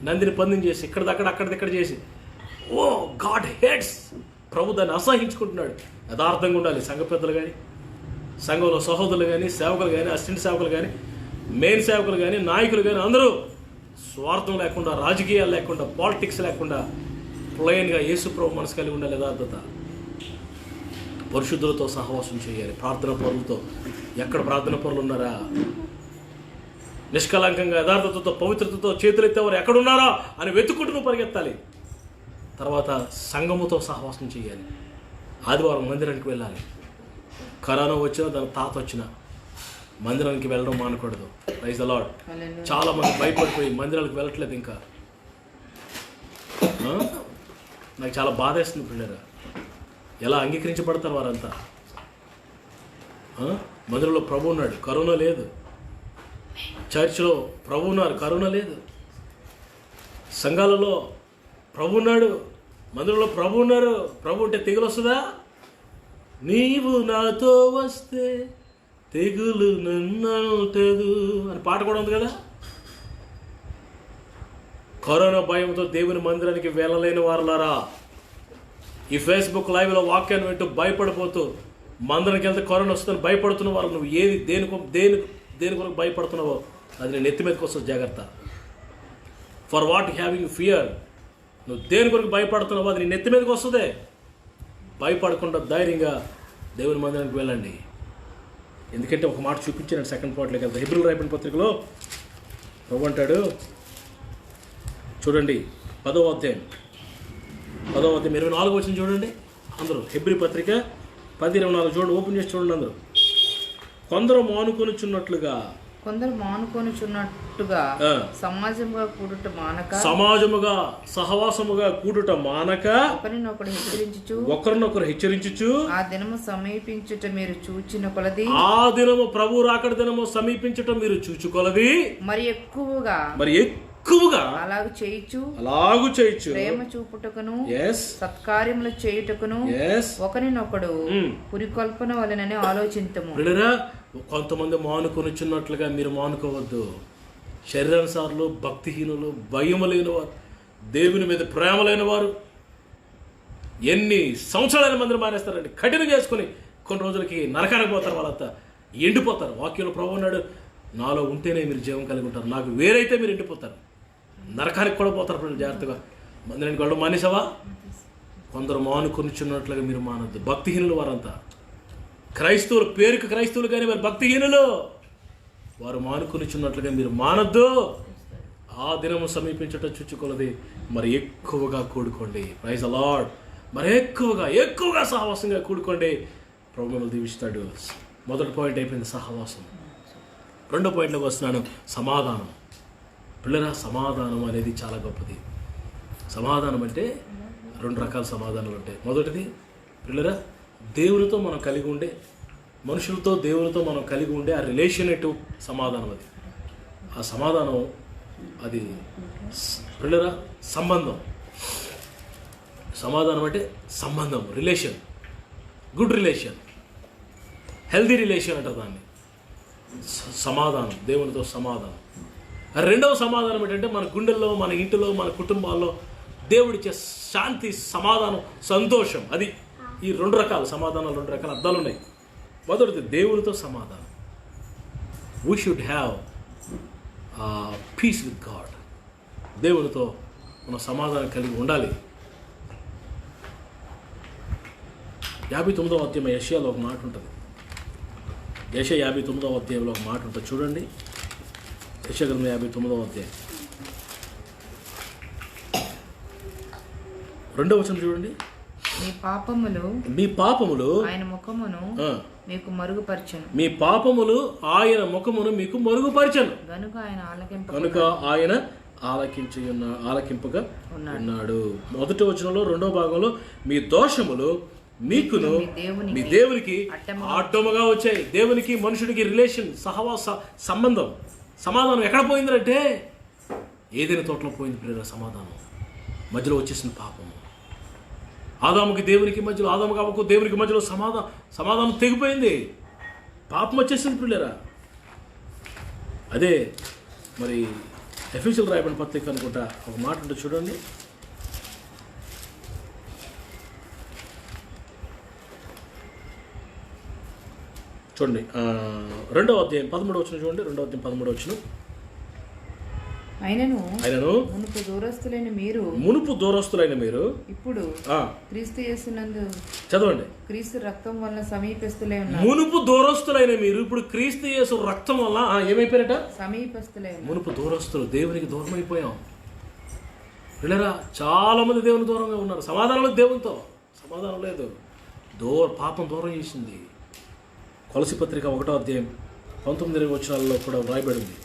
నందిని పందిని చేసి అక్కడిదక్కడ చేసి, ఓ గాడ్ హేట్స్, ప్రభు దాన్ని అసహించుకుంటున్నాడు. యథార్థంగా ఉండాలి. సంఘ పెద్దలు కానీ, సంఘంలో సహోదరులు కానీ, సేవకులు కానీ, అసిస్టెంట్ సేవకులు కానీ, మెయిన్ సేవకులు కానీ, నాయకులు కానీ అందరూ స్వార్థం లేకుండా, రాజకీయాలు లేకుండా, పాలిటిక్స్ లేకుండా ప్లెయిన్గా యేసు ప్రభు మనసు కలిగి ఉండాలి. యథార్థత. పరిశుద్ధులతో సహవాసం చేయాలి. ప్రార్థన పరులతో. ఎక్కడ ప్రార్థన పరులు ఉన్నారా? నిష్కలంకంగా యథార్థతతో పవిత్రతతో చేతులెత్తేవారు ఎక్కడున్నారా అని వెతుక్కుంటూ నువ్వు పరిగెత్తాలి. తర్వాత సంఘముతో సహవాసం చేయాలి. ఆదివారం మందిరానికి వెళ్ళాలి. కరోనా వచ్చినా, దాని తాత వచ్చినా మందిరానికి వెళ్ళడం మానకూడదు. Praise the lord. చాలా మంది భయపడిపోయి మందిరాలకు వెళ్ళట్లేదు. ఇంకా నాకు చాలా బాధ వేస్తుంది పిల్లరా, ఎలా అంగీకరించబడతారు వారంతా. మందిరంలో ప్రభు ఉన్నాడు, కరోనా లేదు. చర్చిలో ప్రభు ఉన్నారు, కరోనా లేదు. సంఘాలలో ప్రభు ఉన్నాడు, మందిరంలో ప్రభు ఉన్నారు. ప్రభు ఉంటే తెగులు వస్తుందా? నీవు నాతో వస్తే తెగులు నన్నంటదు అని పాట కూడా ఉంది కదా. కరోనా భయంతో దేవుని మందిరానికి వెళ్ళలేని వారులారా, ఈ ఫేస్బుక్ లైవ్లో వాక్యాన్ని వింటూ భయపడిపోతూ మందిరానికి వెళ్తే కరోనా వస్తుందని భయపడుతున్న వారు, నువ్వు ఏది దేని కొరకు భయపడుతున్నావో అది నేను నెత్తి మీదకి వస్తుంది. జాగ్రత్త. For what having fear. నువ్వు దేని కొరకు భయపడుతున్నావో అది నీ నెత్తి మీదకి వస్తుంది. భయపడకుండా ధైర్యంగా దేవుని మందిరానికి వెళ్ళండి. ఎందుకంటే ఒక మాట చూపించాను. సెకండ్ పాయింట్లోకి వెళ్తాను. హెబ్రీయులకు రాసిన పత్రికలో ప్రభు అంటాడు, చూడండి 10వ అధ్యాయం 24 వచ్చింది చూడండి అందరూ. హెబ్రీ పత్రిక 10:24 చూడండి, ఓపెన్ చేసి చూడండి అందరూ. కొందరు మానుకొనుచున్నట్లుగా సమాజముగా సహవాసముగా కూడుట మానక ఒకరినొకరు హెచ్చరించుచు ఆ దినము సమీపించుట మీరు చూచిన కొలది, ఆ దినము ప్రభు రాకడ దినము సమీపించుట మీరు చూచుకొలది, మరి ఎక్కువగా అలాగు చేయుచు ప్రేమ చూపుటకును సత్కార్యములు చేయుటకును ఒకరినొకడు పురికొల్పన వలనని ఆలోచించము. కొంతమంది మానుకొనిచున్నట్లుగా మీరు మానుకోవద్దు. శరీరానుసారులు, భక్తిహీనులు, భయము లేని వారు, దేవుని మీద ప్రేమ లేని వారు ఎన్ని సంవత్సరాలైన మందిని మానేస్తారండి. కఠిన చేసుకుని కొన్ని రోజులకి నరకానికి పోతారు. వాళ్ళంతా ఎండిపోతారు. వాక్యంలో ప్రభు అన్నాడు, నాలో ఉంటేనే మీరు జీవం కలిగి ఉంటారు, నాకు వేరైతే మీరు ఎండిపోతారు, నరకానికి కూడా పోతారు. జాగ్రత్తగా మందిరానికి వెళ్ళడం మానేసావా? కొందరు మానుకొనిచున్నట్లుగా మీరు మానద్దు. భక్తిహీనులు వారంతా. క్రైస్తవులు, పేరుకు క్రైస్తవులు కానీ వారు భక్తిహీనులు. వారు మానుకొనిచున్నట్లుగా మీరు మానద్దు. ఆ దినము సమీపించట చూచుకొలది, మరి ఎక్కువగా కూడుకోండి. Praise the lord. మరి ఎక్కువగా సహవాసంగా కూడుకోండి. ప్రభు మిమ్మల్ని దీవిస్తాడు. మొదటి పాయింట్ అయిపోయింది సహవాసం. రెండో పాయింట్లోకి వస్తున్నాను, సమాధానం. పిల్లరా, సమాధానం అనేది చాలా గొప్పది. సమాధానం అంటే 2 రకాల సమాధానాలు ఉంటాయి. మొదటిది పిల్లరా, దేవునితో మనం కలిగి ఉండే, మనుషులతో దేవునితో మనం కలిగి ఉండే ఆ రిలేషనేటివ్ సమాధానం. అది ఆ సమాధానం అది పిల్లరా సంబంధం. సమాధానం అంటే సంబంధం, relation, good relation, healthy relation అంటారు దాన్ని. సమాధానం, దేవునితో సమాధానం. రెండవ సమాధానం ఏంటంటే మన గుండెల్లో, మన ఇంటిలో, మన కుటుంబాల్లో దేవుడిచ్చే శాంతి, సమాధానం, సంతోషం. అది ఈ 2 రకాల సమాధానాలు, 2 రకాల అర్థాలు ఉన్నాయి. మొదటిది దేవునితో సమాధానం. We should have piece with God. దేవునితో మనం సమాధానం కలిగి ఉండాలి. 59వ అధ్యాయం యెషయాలో ఒక మాట ఉంటుంది. యెషయా 59వ అధ్యాయంలో ఒక మాట ఉంటుంది చూడండి. యెషయా గ్రంథం 59వ అధ్యాయం 2వ వచనం చూడండి. మీ పాపములు ఆయన ముఖమును మీకు మరుగుపరచను. మీ పాపములు ఆయన ముఖమును మీకు మరుగుపరచను గనుక ఆయన ఆలకింపుగా ఉన్నాడు. మొదటి వచనంలో రెండో భాగంలో మీ దోషములు మీకును మీ దేవునికి అడ్డముగా వచ్చాయి. దేవునికి మనుషుడికి రిలేషన్, సహవాస సంబంధం, సమాధానం ఎక్కడ పోయిందంటే ఏదైనా తోటలో పోయింది ప్రియుల. సమాధానం మధ్యలో వచ్చేసిన పాపము. ఆదాముకి దేవునికి మధ్యలో, ఆదాము అవ్వకు దేవునికి మధ్యలో సమాధానం తెగిపోయింది. పాపం వచ్చేసింది ప్రియులరా. అదే మరి ఎఫెసీయులకు రాయబడిన పత్రిక అనుకుంటా ఒక మాట ఉంటుంది చూడండి. చూడండి 2వ అధ్యాయం 13వ వచనం చూడండి. 2వ అధ్యాయం 13వ వచనం. ఆయనను మునుపు దూరస్తులైన మీరు ఇప్పుడు క్రీస్తు యేసునందు చదవండి. క్రీస్తు రక్తం వల్ల సమీపస్తులై ఉన్నారు. మునుపు దూరస్తులైన మీరు ఇప్పుడు క్రీస్తు యేసు రక్తం వల్ల ఏమైపోయారట? సమీపస్తులై. మునుపు దూరస్తులు, దేవునికి దూరం అయిపోయాం పిల్లరా. చాలా మంది దేవుని దూరంగా ఉన్నారు. సమాధానం లేదు, దేవునితో సమాధానం లేదు. పాపం దూరం చేసింది. కొలసి పత్రిక 1వ అధ్యాయం 19 వచనాలలో కూడా వ్రాయబడింది.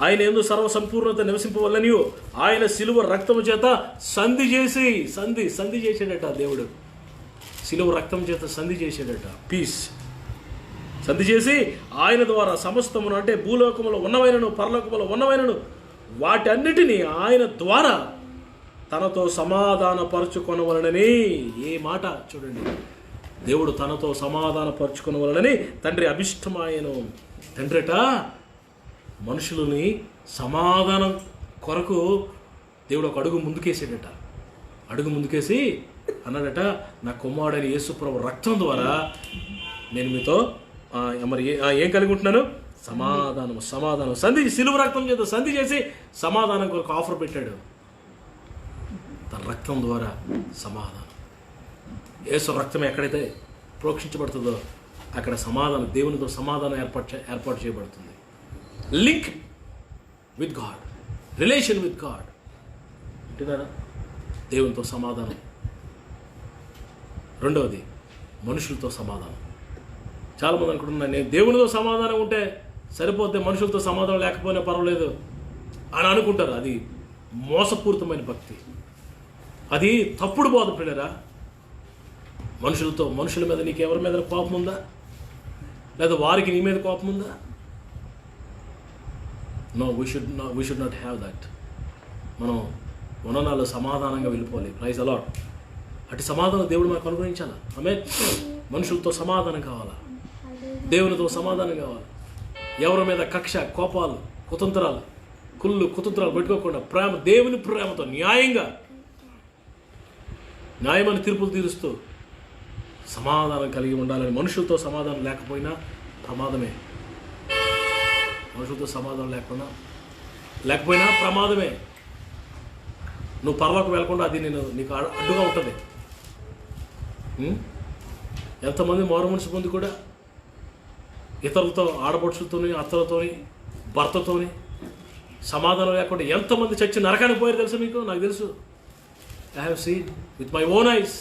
ఆయన యందు సర్వ సంపూర్ణత నివసింపవల్లనియు ఆయన సిలువ రక్తము చేత సంధి చేశాడట. దేవుడు సిలువ రక్తం చేత సంధి చేశాడట. పీస్ సంధి చేసి ఆయన ద్వారా సమస్తమును, అంటే భూలోకములో ఉన్నవైనను పరలోకములో ఉన్నవైనను వాటి అన్నిటినీ ఆయన ద్వారా తనతో సమాధానపరచుకొనవలనని. ఏ మాట చూడండి. దేవుడు తనతో సమాధానపరచుకొనవలనని తండ్రి అభిష్టమాయను. తండ్రిట మనుషులని సమాధానం కొరకు దేవుడు ఒక అడుగు ముందుకేసాడట. అడుగు ముందుకేసి అన్నాడట, నా కుమారుడైన యేసుప్రభు రక్తం ద్వారా నేను మీతో మరి ఏం కలిగి ఉంటున్నాను? సమాధానం. సంధి, సిలువ రక్తం చేత సంధి చేసి సమాధానం కొరకు ఆఫర్ పెట్టాడు. తన రక్తం ద్వారా సమాధానం. యేసు రక్తం ఎక్కడైతే ప్రోక్షించబడుతుందో అక్కడ సమాధానం, దేవునితో సమాధానం ఏర్పాటు చేయబడుతుంది. Link with God, relation with God. అంటున్నారా? దేవునితో సమాధానం. రెండవది మనుషులతో సమాధానం. చాలామంది అనుకుంటున్నాను, నేను దేవునితో సమాధానం ఉంటే సరిపోతే మనుషులతో సమాధానం లేకపోయినా పర్వాలేదు అని అనుకుంటారు. అది మోసపూరితమైన భక్తి. అది తప్పుడు బోధ పిల్లరా. మనుషుల మీద నీకు ఎవరి మీద కోపం ఉందా? లేదా వారికి నీ మీద కోపం ఉందా? No, we should not have that. మనం ఉన్ననాళ్ళు సమాధానంగా వెళ్ళిపోవాలి. Praise a lot. అటు సమాధానం దేవుడు మనకు అనుగ్రహించాలి. మనుషులతో సమాధానం కావాలా, దేవునితో సమాధానం కావాలి. ఎవరి మీద కక్ష, కోపాలు, కుతంత్రాలు పెట్టుకోకుండా ప్రేమ, దేవుని ప్రేమతో న్యాయమైన తీర్పులు తీరుస్తూ సమాధానం కలిగి ఉండాలని. మనుషులతో సమాధానం లేకపోయినా ప్రమాదమే. మనుషులతో సమాధానం లేకపోయినా ప్రమాదమే. నువ్వు పరలోకి వెళ్లకుండా అది నీకు అడ్డుగా ఉంటుంది. ఎంతమంది మారు మనసు పొంది కూడా ఇతరులతో, ఆడపడుచులతోని, అత్తలతోని, భర్తతోని సమాధానం లేకుండా ఎంతమంది చచ్చి నరకానికి పోయారు తెలుసా మీకు? నాకు తెలుసు. I have seen with my own eyes.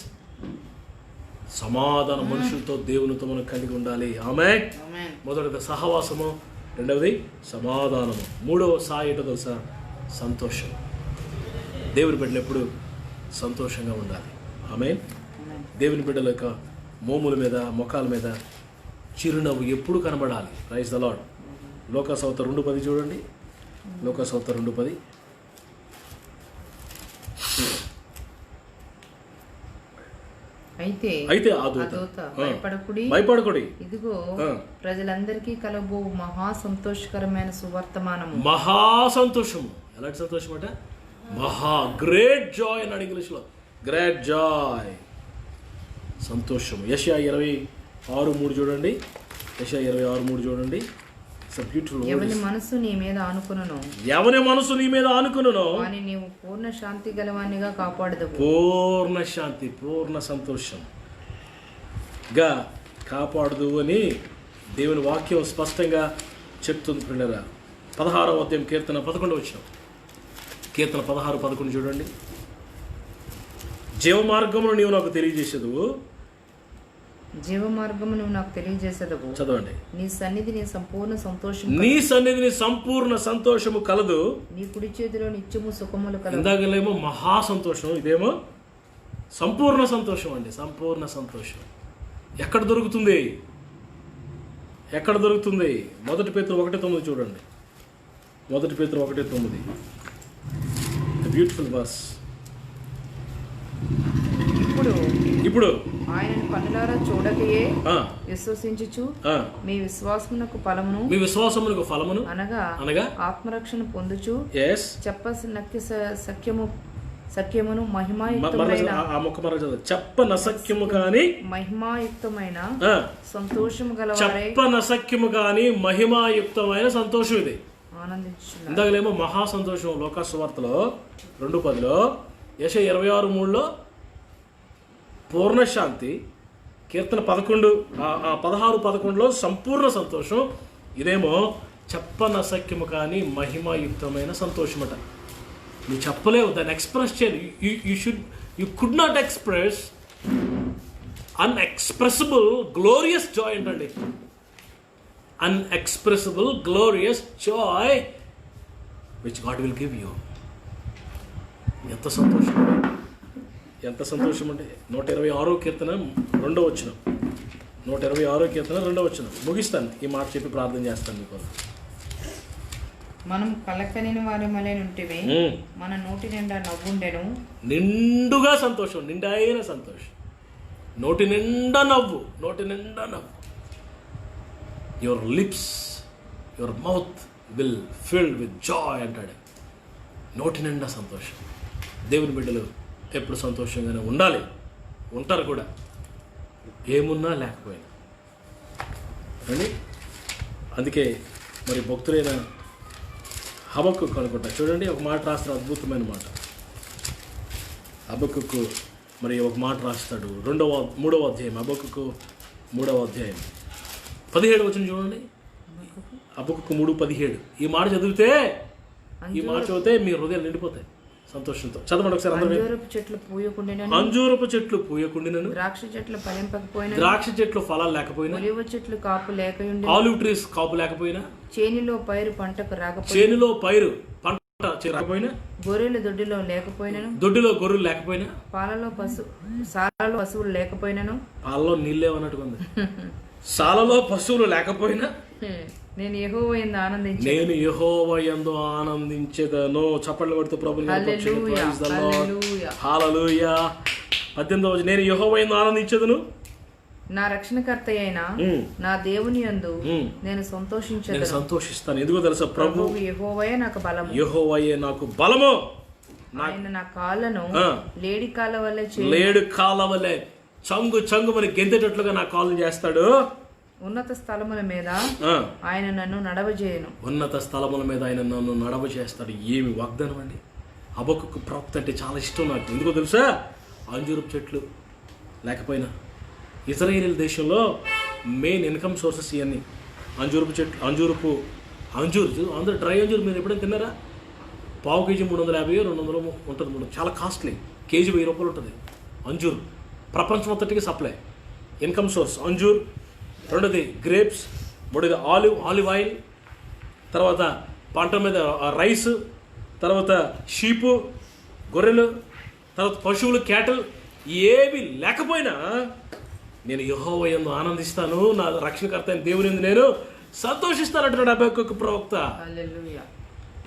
సమాధానం మనుషులతో, దేవునితో మనం కలిగి ఉండాలి. ఆమేన్. మొదటిది సహవాసము, రెండవది సమాధానము, మూడవ ఏంటో తెలుసా? సంతోషం. దేవుని బిడ్డలు ఎప్పుడు సంతోషంగా ఉండాలి. ఆమేన్. దేవుని బిడ్డల యొక్క మోముల మీద, ముఖాల మీద చిరునవ్వు ఎప్పుడు కనబడాలి. Praise the lord. లోకాసువార్త 2:10 చూడండి. లోకాసువార్త 2:10. అయితే ఆ దూత భయపడకుడి, ఇదిగో ప్రజలందరికీ కలగబో మహా సంతోషకరమైన సువర్తమానము. మహా సంతోషము. ఎలాంటి సంతోషం అంటే గ్రేట్ జాయ్ అని ఇంగ్లీష్లో. గ్రేట్ జాయ్, సంతోషం. యెషయా 26:3 చూడండి. యెషయా 26:3 చూడండి. ఎవని మనసు నీ మీద ఆనుకును అని నీవు పూర్ణ శాంతి గలవానిగా కాపాడదు. పూర్ణ శాంతి, పూర్ణ సంతోషంగా కాపాడదు అని దేవుని వాక్యం స్పష్టంగా చెప్తుంది. పిల్లరా 16వ అధ్యాయం కీర్తన 11వ వచనం. కీర్తన 16:11 చూడండి. జీవ మార్గమును నీవు నాకు తెలియజేసేదువు. జీవ మార్గము నువ్వు నాకు తెలియజేసేదవు. చదవండి. నీ సన్నిధిని సంపూర్ణ సంతోషం, నీ సన్నిధిని సంపూర్ణ సంతోషము కలదు. నీ కుడి చేతిలో నిత్యము సుఖములు కలదు. ఇందాకలేమో మహా సంతోషం, ఇదేమో సంపూర్ణ సంతోషం అండి. సంపూర్ణ సంతోషం ఎక్కడ దొరుకుతుంది? ఎక్కడ దొరుకుతుంది? 1 పేతురు 1:9 చూడండి. 1 పేతురు 1:9 బ్యూటిఫుల్ వర్స్. ఇప్పుడు ఆయనను కన్నులారా చూడకయే విశ్వసించుచు మీ విశ్వాసమునకు ఫలమును అనగా ఆత్మరక్షణ పొందుచు సఖ్యమును చెప్పనసఖ్యము కాని మహిమాయుక్తమైన సంతోషము గలవారే. చెప్పనసఖ్యము కాని మహిమాయుక్తమైన సంతోషం ఇది. ఆనందించుచున్నారు. ఇందాకలేమో మహా సంతోషం లోకాసువార్తలో 2:10, యెషయా 26:3 పూర్ణశాంతి, కీర్తన 16:11 సంపూర్ణ సంతోషం. ఇదేమో చెప్పనసఖ్యము కానీ మహిమాయుక్తమైన సంతోషమట. నువ్వు చెప్పలేవు, దాన్ని ఎక్స్ప్రెస్ చేయలేవు. You could not express unexpressible glorious joy అంటండి. Unexpressible glorious joy which God will give you. ఎంత సంతోషం, ఎంత సంతోషం అంటే 126వ కీర్తన 2వ వచనం. 126వ కీర్తన 2వ వచనం. ముగిస్తాను, ఈ మాట చెప్పి ప్రార్థన చేస్తాను మీకోసం. మనం కలకని వారి మలేనుంటివి, మన నోటి నిండా నవ్వుండెను. నిండుగా సంతోషం, నిండైన సంతోషం, నోటి నిండా నవ్వు, నోటి నిండా నవ్వు. Your lips, your mouth will filled with Joy అంటాడు. నోటి నిండా సంతోషం. దేవుని బిడ్డలు ఎప్పుడు సంతోషంగానే ఉండాలి, ఉంటారు కూడా, ఏమున్నా లేకపోయినా అండి. అందుకే మరి భక్తులైన హబక్కుకు అనుకుంటా చూడండి, ఒక మాట రాస్తారు, అద్భుతమైన మాట. హబక్కుకు మరి ఒక మాట రాస్తాడు, 3వ అధ్యాయం, హబక్కుకు 3వ అధ్యాయం 17వ వచనం చూడండి. హబక్కుకు 3:17. ఈ మాట చదివితే మీ హృదయాలు నిండిపోతాయి సంతోషంతో. చదవండి ఒకసారి. అంజూరపు చెట్లు పూయకుండినను, ద్రాక్ష చెట్లు ఫలాలు లేకపోయినా, ఆలివ్ ట్రీస్ కాపు లేకపోయినా, చేనిలో పైరు పంట రాకపోయినా, గొర్రెలు దొడ్డిలో గొర్రెలు లేకపోయినా, సాలలో పశువులు లేకపోయినాను, పాలలో నీళ్ళేమన్నట్టుగా ఉంది, సాలలో పశువులు లేకపోయినా నేను యెహోవాయందు ఆనందించెదను. చప్పట్లు కొడుతూ ప్రభువుని హల్లెలూయా. 18వ నేను యెహోవాయందు ఆనందించెదను, నా రక్షణకర్త అయిన నా దేవుని యందు నేను సంతోషిస్తాను. ఎందుకో తెలుసా? ప్రభువు యెహోవాయే నాకు బలము, యెహోవాయే నాకు బలము. ఆయన నా కాళ్ళను లేడి కాళ్ళ వలె చంగు మరి గెంతేటట్లుగా నా కాళ్ళు చేస్తాడు. ఉన్నత స్థలముల మీద ఆయన నన్ను నడవజేయను. ఉన్నత స్థలముల మీద ఆయన నన్ను నడవజేస్తాడు. ఏమి వాగ్దానం అండి. హబక్కుకు ప్రవక్త అంటే చాలా ఇష్టం నాకు. ఎందుకో తెలుసా? అంజూరపు చెట్లు లేకపోయినా, ఇజ్రాయేల్ దేశంలో మెయిన్ ఇన్కమ్ సోర్సెస్ ఇవన్నీ అంజూరపు చెట్లు. అందరూ డ్రై అంజూరు మీరు ఎప్పుడైనా తిన్నారా? పావు కేజీ 350, 200 ఉంటుంది. చాలా కాస్ట్లీ. కేజీ 1000 రూపాయలు ఉంటుంది అంజూరు. ప్రపంచం అంతటికి సప్లై, ఇన్కమ్ సోర్స్ అంజూర్. రెండోది గ్రేప్స్, మూడోది ఆలివ్ ఆయిల్, తర్వాత పంట మీద రైస్, తర్వాత షీపు గొర్రెలు, తర్వాత పశువులు క్యాటల్. ఏవి లేకపోయినా నేను యెహోవా యందు ఆనందిస్తాను, నా రక్షణకర్త అయిన దేవుని యందు నేను సంతోషిస్తానంటున్నాడు హబక్కూకు ప్రవక్త.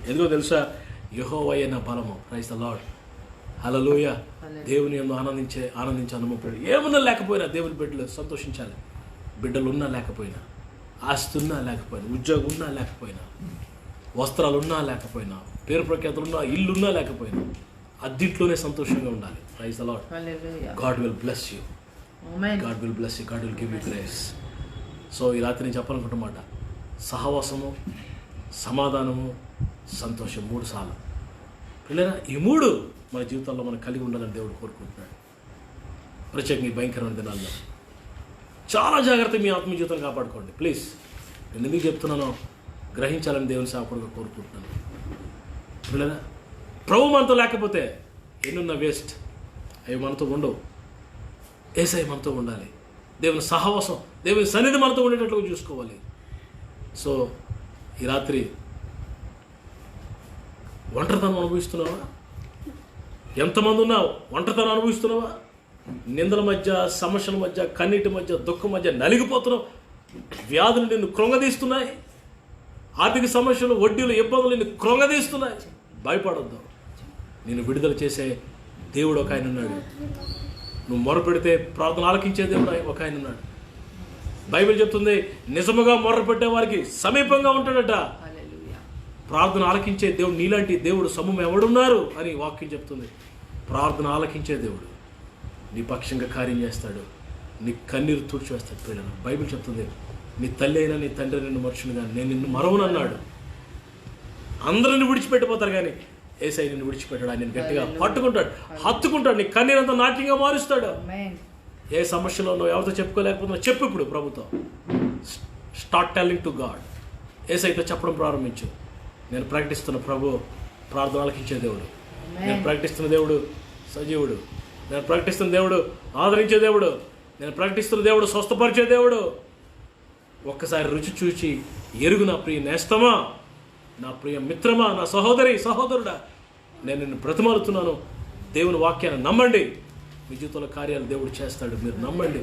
ఎందుకో తెలుసా? యెహోవాయే నా బలము. Praise the Lord. హల్లెలూయా. దేవుని యందు ఆనందించే అనుభవం. ఏమున్నా లేకపోయినా దేవుని బిడ్డలు సంతోషించాలి. బిడ్డలు ఉన్నా లేకపోయినా, ఆస్తి ఉన్నా లేకపోయినా, ఉద్యోగం ఉన్నా లేకపోయినా, వస్త్రాలు ఉన్నా లేకపోయినా, పేరు ప్రఖ్యాతులు ఉన్నా, ఇల్లున్నా లేకపోయినా, అద్దింట్లోనే సంతోషంగా ఉండాలి. Praise the lord. God will bless you. God will bless you. God will give you grace. So ఈ రాత్రి నేను చెప్పాలనుకుంటున్నమాట, సహవాసము, సమాధానము, సంతోషం 3 సార్లు పిల్లరా. ఈ 3 మన జీవితంలో మనం కలిగి ఉండాలని దేవుడు కోరుకుంటున్నాడు. ప్రత్యేకంగా ఈ భయంకరమైన దినాల్లో చాలా జాగ్రత్తగా మీ ఆత్మీయ జీవితం కాపాడుకోండి ప్లీజ్. నేను ఎందుకు చెప్తున్నానో గ్రహించాలని దేవుని సేవకుడుగా కోరుకుంటున్నాను. పిల్లరా, ప్రభు మనతో లేకపోతే ఎన్నున్న వేస్ట్, అవి మనతో ఉండవు. యేసయ్య మనతో ఉండాలి. దేవుని సహవాసం, దేవుని సన్నిధి మనతో ఉండేటట్లుగా చూసుకోవాలి. సో ఈ రాత్రి ఒంటరితనం అనుభవిస్తున్నావా? ఎంతమంది ఉన్నావు? ఒంటరితనం అనుభవిస్తున్నావా? నిందల మధ్య, సమస్యల మధ్య, కన్నీటి మధ్య, దుఃఖం మధ్య నలిగిపోతున్నావు. వ్యాధులు నిన్ను కృంగదీస్తున్నాయి. ఆర్థిక సమస్యలు, వడ్డీలు, ఇబ్బందులు నిన్ను కృంగదీస్తున్నాయి. భయపడొద్దు. నిన్ను విడుదల చేసే దేవుడు ఒక ఆయన ఉన్నాడు. నువ్వు మొరపెడితే ప్రార్థన ఆలకించే దేవుడు ఒక ఆయన ఉన్నాడు. బైబిల్ చెప్తుంది, నిజముగా మొర్రపెట్టే వారికి సమీపంగా ఉంటాడట. ప్రార్థన ఆలకించే దేవుడు, నీలాంటి దేవుడు సమూహం ఎవడున్నారు అని వాక్యం చెప్తుంది. ప్రార్థన ఆలకించే దేవుడు నీ పక్షంగా కార్యం చేస్తాడు. నీ కన్నీరు తుడిచివేస్తాడు. పిల్లలు, బైబిల్ చెప్తుంది, నీ తల్లి అయినా నీ తండ్రి నిన్ను మర్చును కానీ నేను నిన్ను మరవనన్నాడు. అందరూ నిన్ను విడిచిపెట్టిపోతారు కానీ యేసయ్య నిన్ను విడిచిపెట్టాడు. ఆయన గట్టిగా పట్టుకుంటాడు, హత్తుకుంటాడు, నీ కన్నీరంతా నాట్యంగా మారుస్తాడు. ఏ సమస్యలో నువ్వు ఎవరితో చెప్పుకోలేకపోతున్నావు చెప్పు. ఇప్పుడు ప్రభుతో స్టార్ట్ టెల్లింగ్ టు గాడ్. యేసయ్యతో చెప్పడం ప్రారంభించు. నేను ప్రకటిస్తున్న ప్రభు ప్రార్థన ఆలకించే దేవుడు. నేను ప్రకటిస్తున్న దేవుడు సజీవుడు. నేను ప్రకటిస్తున్న దేవుడు ఆదరించే దేవుడు. నేను ప్రకటిస్తున్న దేవుడు స్వస్థపరిచే దేవుడు. ఒక్కసారి రుచి చూచి ఎరుగు నా ప్రియ నేస్తమా, నా ప్రియ మిత్రమా, నా సహోదరి సహోదరుడా, నేను నిన్ను బ్రతిమాలుతున్నాను. దేవుని వాక్యాన్ని నమ్మండి. మీ జీవితంలో కార్యాలు దేవుడు చేస్తాడు. మీరు నమ్మండి.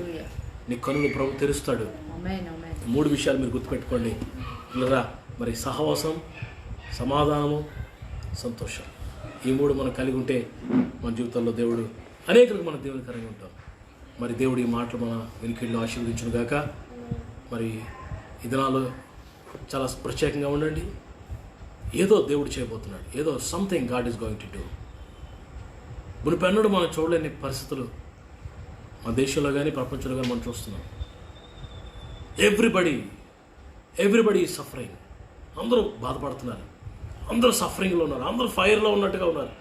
నీ కనులు ప్రభు తెరుస్తాడు. 3 విషయాలు మీరు గుర్తుపెట్టుకోండి. ఇలా మరి సహవాసం, సమాధానము, సంతోషం, ఈ 3 మనం కలిగి ఉంటే మన జీవితంలో దేవుడు అనేకులకు మన దేవునికరంగా ఉంటాం. మరి దేవుడు ఈ మాటలు మన వెనుకల్లో ఆశీర్వదించును గాక. మరి ఈ దినాలు చాలా ప్రత్యేకంగా ఉండండి. ఏదో దేవుడు చేయబోతున్నాడు. ఏదో something God is going to do. మునిపెన్నడూ మనం చూడలేని పరిస్థితులు మన దేశంలో కానీ ప్రపంచంలో కానీ మనం చూస్తున్నాం. Everybody is suffering. అందరూ బాధపడుతున్నారు. అందరూ సఫరింగ్లో ఉన్నారు. అందరూ ఫైర్లో ఉన్నట్టుగా ఉన్నారు.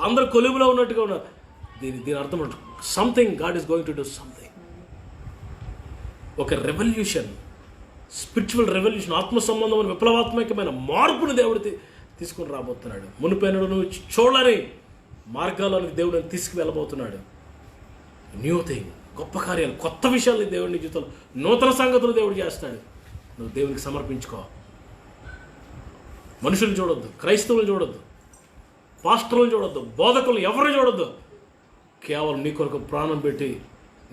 అందరూ కొలువులో ఉన్నట్టుగా ఉన్నారు. దీని అర్థం something God is going to do something. ఒక రెవల్యూషన్, స్పిరిచువల్ రెవల్యూషన్, ఆత్మ సంబంధమైన విప్లవాత్మకమైన మార్పును దేవుడు తీసుకుని రాబోతున్నాడు. మునిపెన్నడూ నువ్వు చూడని మార్గాల్లోనికి దేవుడు తీసుకువెళ్ళబోతున్నాడు. న్యూ థింగ్, గొప్ప కార్యాలు, కొత్త విషయాలు దేవుడిని జీవితంలో, నూతన సంగతులు దేవుడు చేస్తాడు. నువ్వు దేవునికి సమర్పించుకో. మనుషులు చూడొద్దు, క్రైస్తవులు చూడొద్దు, పాస్టర్లు చూడొద్దు, బోధకులు ఎవరిని చూడొద్దు. కేవలం నీ కొరకు ప్రాణం పెట్టి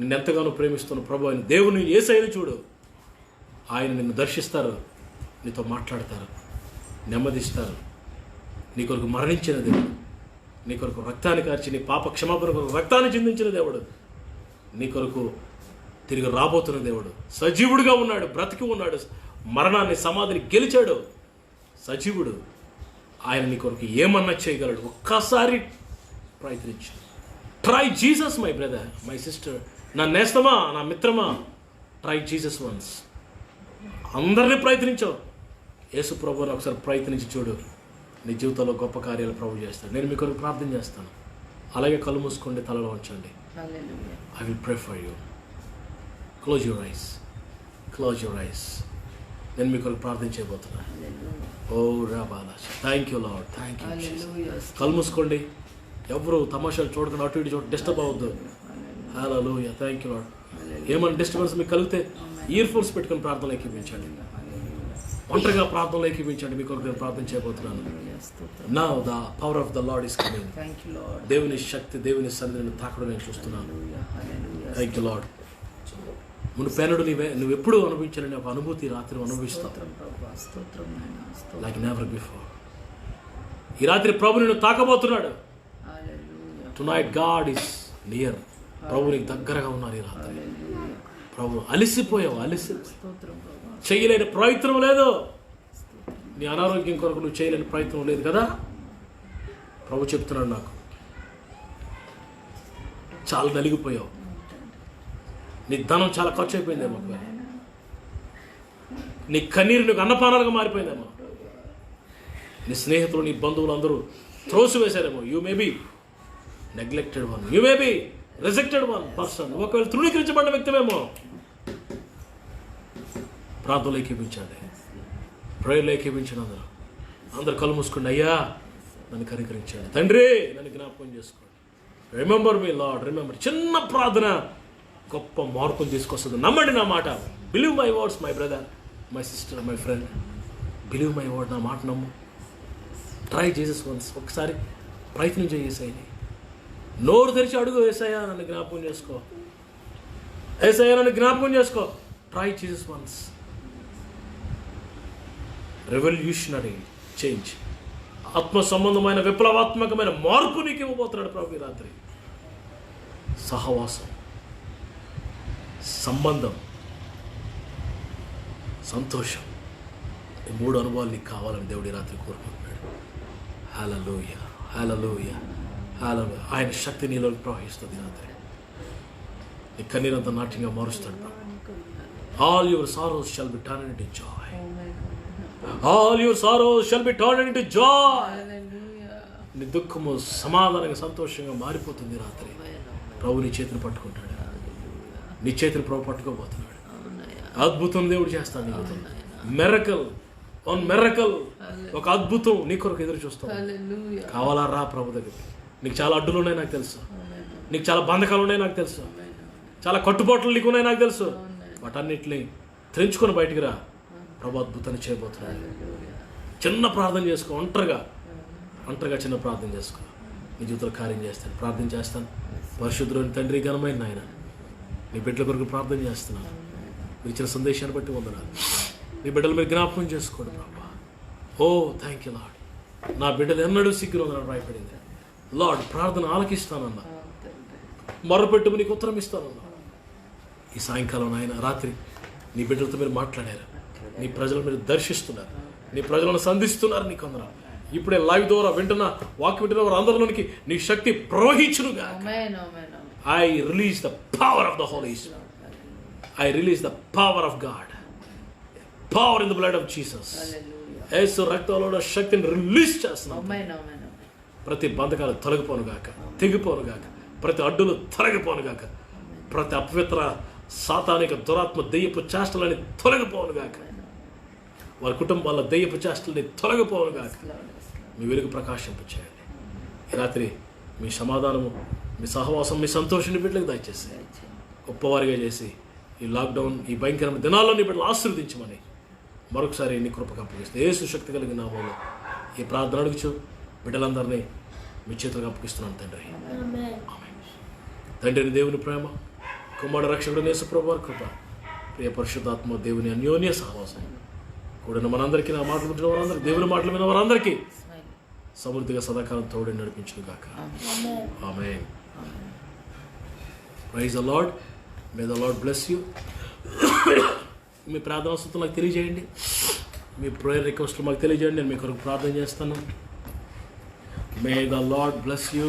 నిన్నెంతగానో ప్రేమిస్తున్న ప్రభు అయిన దేవుని యేసయ్యను చూడు. ఆయన నిన్ను దర్శిస్తారు, నీతో మాట్లాడతారు, నెమ్మదిస్తారు. నీ కొరకు మరణించిన దేవుడు, నీ కొరకు రక్తాన్ని కార్చి నీ పాప క్షమాపణ కొరకు రక్తాన్ని చిందించిన దేవుడు, నీ కొరకు తిరిగి రాబోతున్న దేవుడు, సజీవుడిగా ఉన్నాడు, బ్రతికి ఉన్నాడు, మరణాన్ని సమాధిని గెలిచాడు, సజీవుడు. ఆయన నీ కొరకు ఏమన్నా చేయగలడు. ఒక్కసారి ప్రయత్నించు. Try Jesus my brother, my sister, నా నేస్తమా, నా మిత్రమా, ట్రై జీసస్ వన్స్. అందరినీ ప్రయత్నించావు. యేసు ప్రభువుని ఒకసారి ప్రయత్నించి చూడు. నీ జీవితంలో గొప్ప కార్యాలు ప్రభు చేస్తాడు. నేను మీ కొరకు ప్రార్థన చేస్తాను. అలాగే కళ్ళు మూసుకోండి, తలలో ఉంచండి. I will pray for you. Close your eyes, close your eyes. నేను మీ కొరకు ప్రార్థన చేయబోతున్నాను. ఓ రాబాలా, thank you Lord, thank you. కళ్ళు మూసుకోండి. ఎవరు తమాషాలు చూడకుండా అటు ఇటు డిస్టర్బ్ అవ్వద్దు. Hallelujah, thank you Lord. ఏమైనా డిస్టర్బెన్స్ మీకు కలిగితే ఇయర్ ఫోన్స్ పెట్టుకుని ప్రార్థనలు ఎక్కిపించండి. ఒంటరిగా ప్రార్థనలు ఎక్కిపించండి. మీ కొరకు నేను ప్రార్థన చేయబోతున్నాను. Now the power of the lord is coming. దేవుని శక్తి, దేవుని సన్నిధిని తాకడం నేను చూస్తున్నాను. Thank you lord. మునుపెన్నడూ నువ్వు ఎప్పుడు అనుభవించాలని ఒక అనుభూతి రాత్రి అనుభవిస్తావు, లైక్ నెవర్ బిఫోర్. ఈ రాత్రి ప్రభు నిన్ను తాకబోతున్నాడు. Tonight God is near. ప్రభు నీకు దగ్గరగా ఉన్నారు ఈ రాత్రి. ప్రభు అలసిపోయావు, చేయలేని ప్రయత్నం లేదు. నీ అనారోగ్యం కొరకు నువ్వు చేయలేని ప్రయత్నం లేదు కదా. ప్రభు చెప్తున్నాడు, నాకు చాలా నలిగిపోయావు. నీ ధనం చాలా ఖర్చు అయిపోయిందేమో, నీ కన్నీరు నీకు అన్నపానాలుగా మారిపోయిందేమో, నీ స్నేహితులు, నీ బంధువులు అందరూ త్రోసివేశారేమో. You may be neglected one, you may be rejected one person. ఒకవేళ తృణీకరించబడిన వ్యక్తిమేమో. ప్రార్థనలు ఏకీపించండి, ప్రేయర్లు ఏకీపించండి. అందరూ కళ్ళు మూసుకోండి. అయ్యా నన్ను కనికరించండి తండ్రి, నన్ను జ్ఞాపకం చేసుకోండి. Remember me lord, remember. చిన్న ప్రార్థన గొప్ప మార్పును తీసుకొస్తుంది. నమ్మండి నా మాట. Believe my words my brother, my sister, my friend. Believe my word, నా మాట నమ్ము. Try Jesus once. ఒకసారి ప్రయత్నం చేసేసాయి. నోరు తెరిచి అడుగు, ఏసయ్యా నన్ను జ్ఞాపకం చేసుకో, ఏసయ్యా నన్ను జ్ఞాపకం చేసుకో. Try Jesus once. Revolutionary change, ఆత్మ సంబంధమైన విప్లవాత్మకమైన మార్పు నీకు ఇవ్వబోతున్నాడు ప్రభు ఈ రాత్రి. సహవాసం, సంబంధం, సంతోషం, ఈ 3 అనుభవాలు నీకు కావాలని దేవుడు ఈ రాత్రి కోరుకుంటున్నాడు. హల్లెలూయా, హల్లెలూయా, హల్లెలూయా. ఆయన శక్తి నీలో ప్రవహిస్తుంది ఈ రాత్రి. నీ కన్నీరంతా నాట్యంగా మారుస్తాడు. All your sorrows shall be turned into joy. All your sorrows shall be turned into joy. నీ దుఃఖము సమాధానంగా సంతోషంగా మారిపోతుంది రాత్రి. ప్రభు నీ చేతిని పట్టుకుంటాడు. నీ చేతిని ప్రభు పట్టుకోబోతున్నాడు. అద్భుతం దేవుడు చేస్తాడు. నీ మెరకల్ ఆన్ మెరకల్, ఒక అద్భుతం నీ కొరకు ఎదురు చూస్తాం. కావాలా? రా ప్రభు దగ్గరికి. నీకు చాలా అడ్డులు ఉన్నాయి నాకు తెలుసు, నీకు చాలా బంధకాలు ఉన్నాయి నాకు తెలుసు, చాలా కట్టుబాట్లు నీకు ఉన్నాయి నాకు తెలుసు. వాటన్నిటిని తెంచుకొని బయటికి రా. ప్రభు అద్భుతాన్ని చేయబోతున్నాడు. చిన్న ప్రార్థన చేసుకో, ఒంటరిగా చిన్న ప్రార్థన చేసుకో. నీ జీవితంలో కార్యం చేస్తాను. ప్రార్థన చేస్తాను. పరిశుద్ధుని తండ్రి, ఘనమైన నాయన, నీ బిడ్డల కొరకు ప్రార్థన చేస్తున్నాను. మీరు ఇచ్చిన సందేశాన్ని బట్టి వందనాలు. నీ బిడ్డలు మీరు జ్ఞాపకం చేసుకోండి ప్రభా. ఓ థ్యాంక్ యూ లార్డ్. నా బిడ్డలు ఎన్నడూ సిగ్గులో భయపడింది లార్డ్. ప్రార్థన ఆలకిస్తానన్నా, మొరపెట్టుకు నీకు ఉత్తరం ఇస్తానన్నా. ఈ సాయంకాలం ఆయన రాత్రి నీ బిడ్డలతో మీరు మాట్లాడారు. నీ ప్రజలు మీరు దర్శిస్తున్నారు, నీ ప్రజలను సంధిస్తున్నారు. నీకు వందనాలు. ఇప్పుడే లైవ్ ద్వారా వింటున్న వాక్యం వింటున్న వారు అందరిలోనికి నీ శక్తి ప్రవహించునుగా. I release the power of the holy spirit. I release the power of God, power in the blood of Jesus. యేసు రక్తంలో శక్తిని రిలీజ్ చేస్తున్నాం. ప్రతి బంధకాలు తొలగిపోను గాక, తెగిపోను గాక. ప్రతి అడ్డులు తొలగిపోను గాక. ప్రతి అపవిత్ర సాతానిక దురాత్మ దెయ్యపు చేష్టలని తొలగిపోను గాక. వారి కుటుంబాల దెయ్యపు చేష్టలని తొలగిపోను గాక. మీ వెలుగు ప్రకాశింపచేయండి. ఈ రాత్రి మీ సమాధానము, మీ సహవాసం, మీ సంతోషాన్ని బిడ్డలకు దయచేసి గొప్పవారిగా చేసి ఈ లాక్డౌన్, ఈ భయంకరమైన దినాల్లో నీ బిడ్డలు ఆశీర్వదించమని మరొకసారి నీ కృపకు అప్పగిస్తే యేసు శక్తి కలిగిన నామములో ఈ ప్రార్థన అడుగుచు బిడ్డలందరినీ మీ చేతులకు అప్పగిస్తున్నాను తండ్రి. ఆమేన్. తండ్రిని దేవుని ప్రేమ, కుమారుడు రక్షకుడు యేసు ప్రభువు కృప, ప్రియ పరిశుద్ధాత్మ దేవుని అన్యోన్య సహవాసం కూడిన మనందరికీ, నా మాటలు వింటున్న వారందరికీ, దేవుని మాటలు విన్న వారందరికీ సమృద్ధిగా సదాకాలం తోడు నడిపించును గాక. Amen. Praise the Lord. May the Lord bless you. మీ ప్రార్థన వస్తువులు నాకు తెలియజేయండి. మీ ప్రేయర్ రిక్వెస్ట్లు మాకు తెలియజేయండి. నేను మీ కొరకు ప్రార్థన చేస్తాను. May the Lord bless you.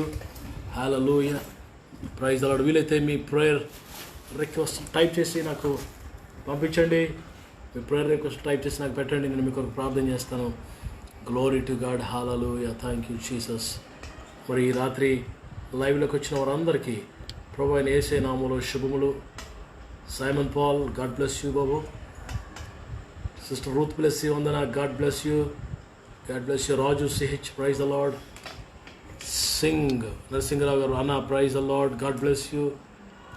Hallelujah. Praise the Lord. వీలైతే మీ ప్రేయర్ రిక్వెస్ట్ టైప్ చేసి నాకు పంపించండి. మీ ప్రేయర్ రిక్వెస్ట్ టైప్ చేసి నాకు పెట్టండి. నేను మీ కొరకు ప్రార్థన చేస్తాను. Glory to God. Hallelujah. Thank you Jesus. మరి ఈ రాత్రి లైవ్లోకి వచ్చిన వారందరికీ ప్రభు అయిన యేసే నామములో శుభములు. Simon Paul, God bless you బాబు. Sister Ruth bless you. Vandana, God bless you. God bless you. Raju C H, praise the lord. Singh Narasingarao గారు, అన్న praise the lord. God bless you.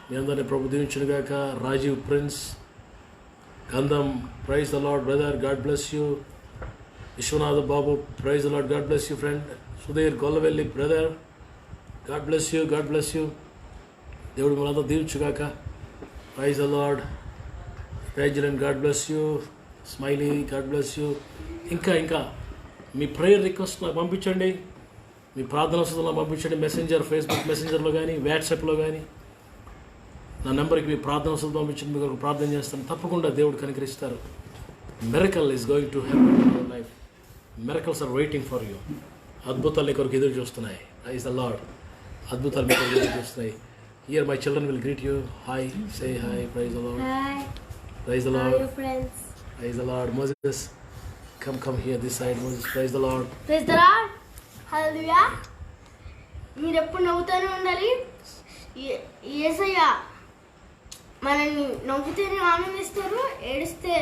మీ అందరినీ ప్రభు దీవించునుగాక. Rajiv Prince, Gandham, praise the lord brother. God bless you. Vishwanatha Babu, praise the lord. God bless you friend. Sudheer Gollavelli brother, God bless you. God bless you. దేవుడు మనంతా దీవించుగాక. Praise the lord. పేజలన్, God bless you. Smiley, God bless you. ఇంకా మీ prayer request నాకు పంపించండి. మీ ప్రార్థన వసతులు నాకు పంపించండి. మెసెంజర్, ఫేస్బుక్ మెసెంజర్లో కానీ, వాట్సాప్లో కానీ నా నెంబర్కి మీ ప్రార్థన వసతులు పంపించండి. మీకు ప్రార్థన చేస్తాను. తప్పకుండా దేవుడు కనికరిస్తారు. Miracle is going to happen in your life. Miracles are waiting for you. అద్భుతాలు నీ కొరకు ఎదురు చూస్తున్నాయి. Praise the lord. అద్భుతాలు మీ కొరకు ఎదురు చూస్తున్నాయి. Here my children will greet you. Hi, say hi. Praise the Lord. Hi. Praise the Lord. How are you, friends? Praise the Lord. Moses, come here this side. Moses, praise the Lord. Praise the Lord. Hallelujah. మీరు ఎప్పుడు నవ్వుతూనే ఉండాలి. యేసయ్య మనల్ని నవ్వుతూనే ఆనందిస్తారు, ఏడిస్తే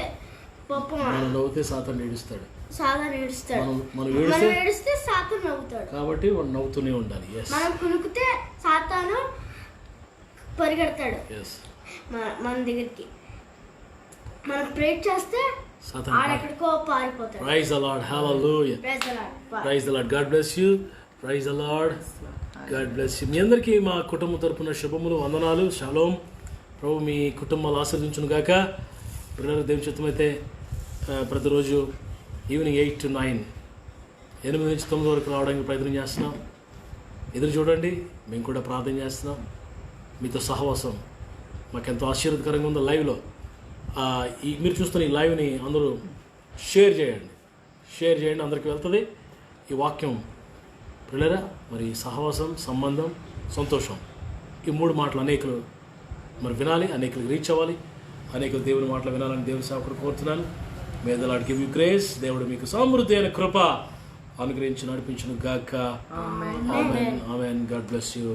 పాపం. మనం నవ్వుతే సాతాను ఏడుస్తాడు. సాతాను ఏడుస్తాడు. మనం మనం ఏడిస్తే సాతాను నవ్వుతాడు. కాబట్టి వాడు నవ్వుతూనే ఉండాలి. మనం కునుకుతే సాతాను పరిగెడతాడు మన దగ్గరికి. మనం ప్రేర్ చేస్తే ఆడెక్కడికో పారిపోతాడు. Praise the lord, hallelujah, praise the lord. God bless you, praise the lord, God bless you. మీ అందరికీ మా కుటుంబం తరపున శుభములు, వందనాలు, షలోం. ప్రభు మీ కుటుంబాలు ఆశీర్వదించును గాక. పిల్లలకు దేవుని చిత్తమైతే ప్రతిరోజు ఈవినింగ్ 8 to 9, 8 నుంచి 9 వరకు రావడానికి ప్రయత్నం చేస్తున్నాం. ఎదురు చూడండి, మేము కూడా ప్రార్థన చేస్తున్నాం. మీతో సహవాసం మాకెంతో ఆశీర్వదకరంగా ఉందో లైవ్లో. మీరు చూస్తున్న ఈ లైవ్ని అందరూ షేర్ చేయండి, అందరికీ వెళ్తుంది ఈ వాక్యం. పిల్లరా, మరి సహవాసం, సంబంధం, సంతోషం, ఈ 3 మాటలు అనేకులు మరి వినాలి, అనేకులకు రీచ్ అవ్వాలి, అనేకులు దేవుని మాటలు వినాలని దేవుని సేవకుడు కోరుతున్నాను. May the lord give you grace. దేవుడు మీకు సమృద్ధి అయిన కృప అనుగ్రహించి నడిపించును గాక. Amen. Amen. God bless you.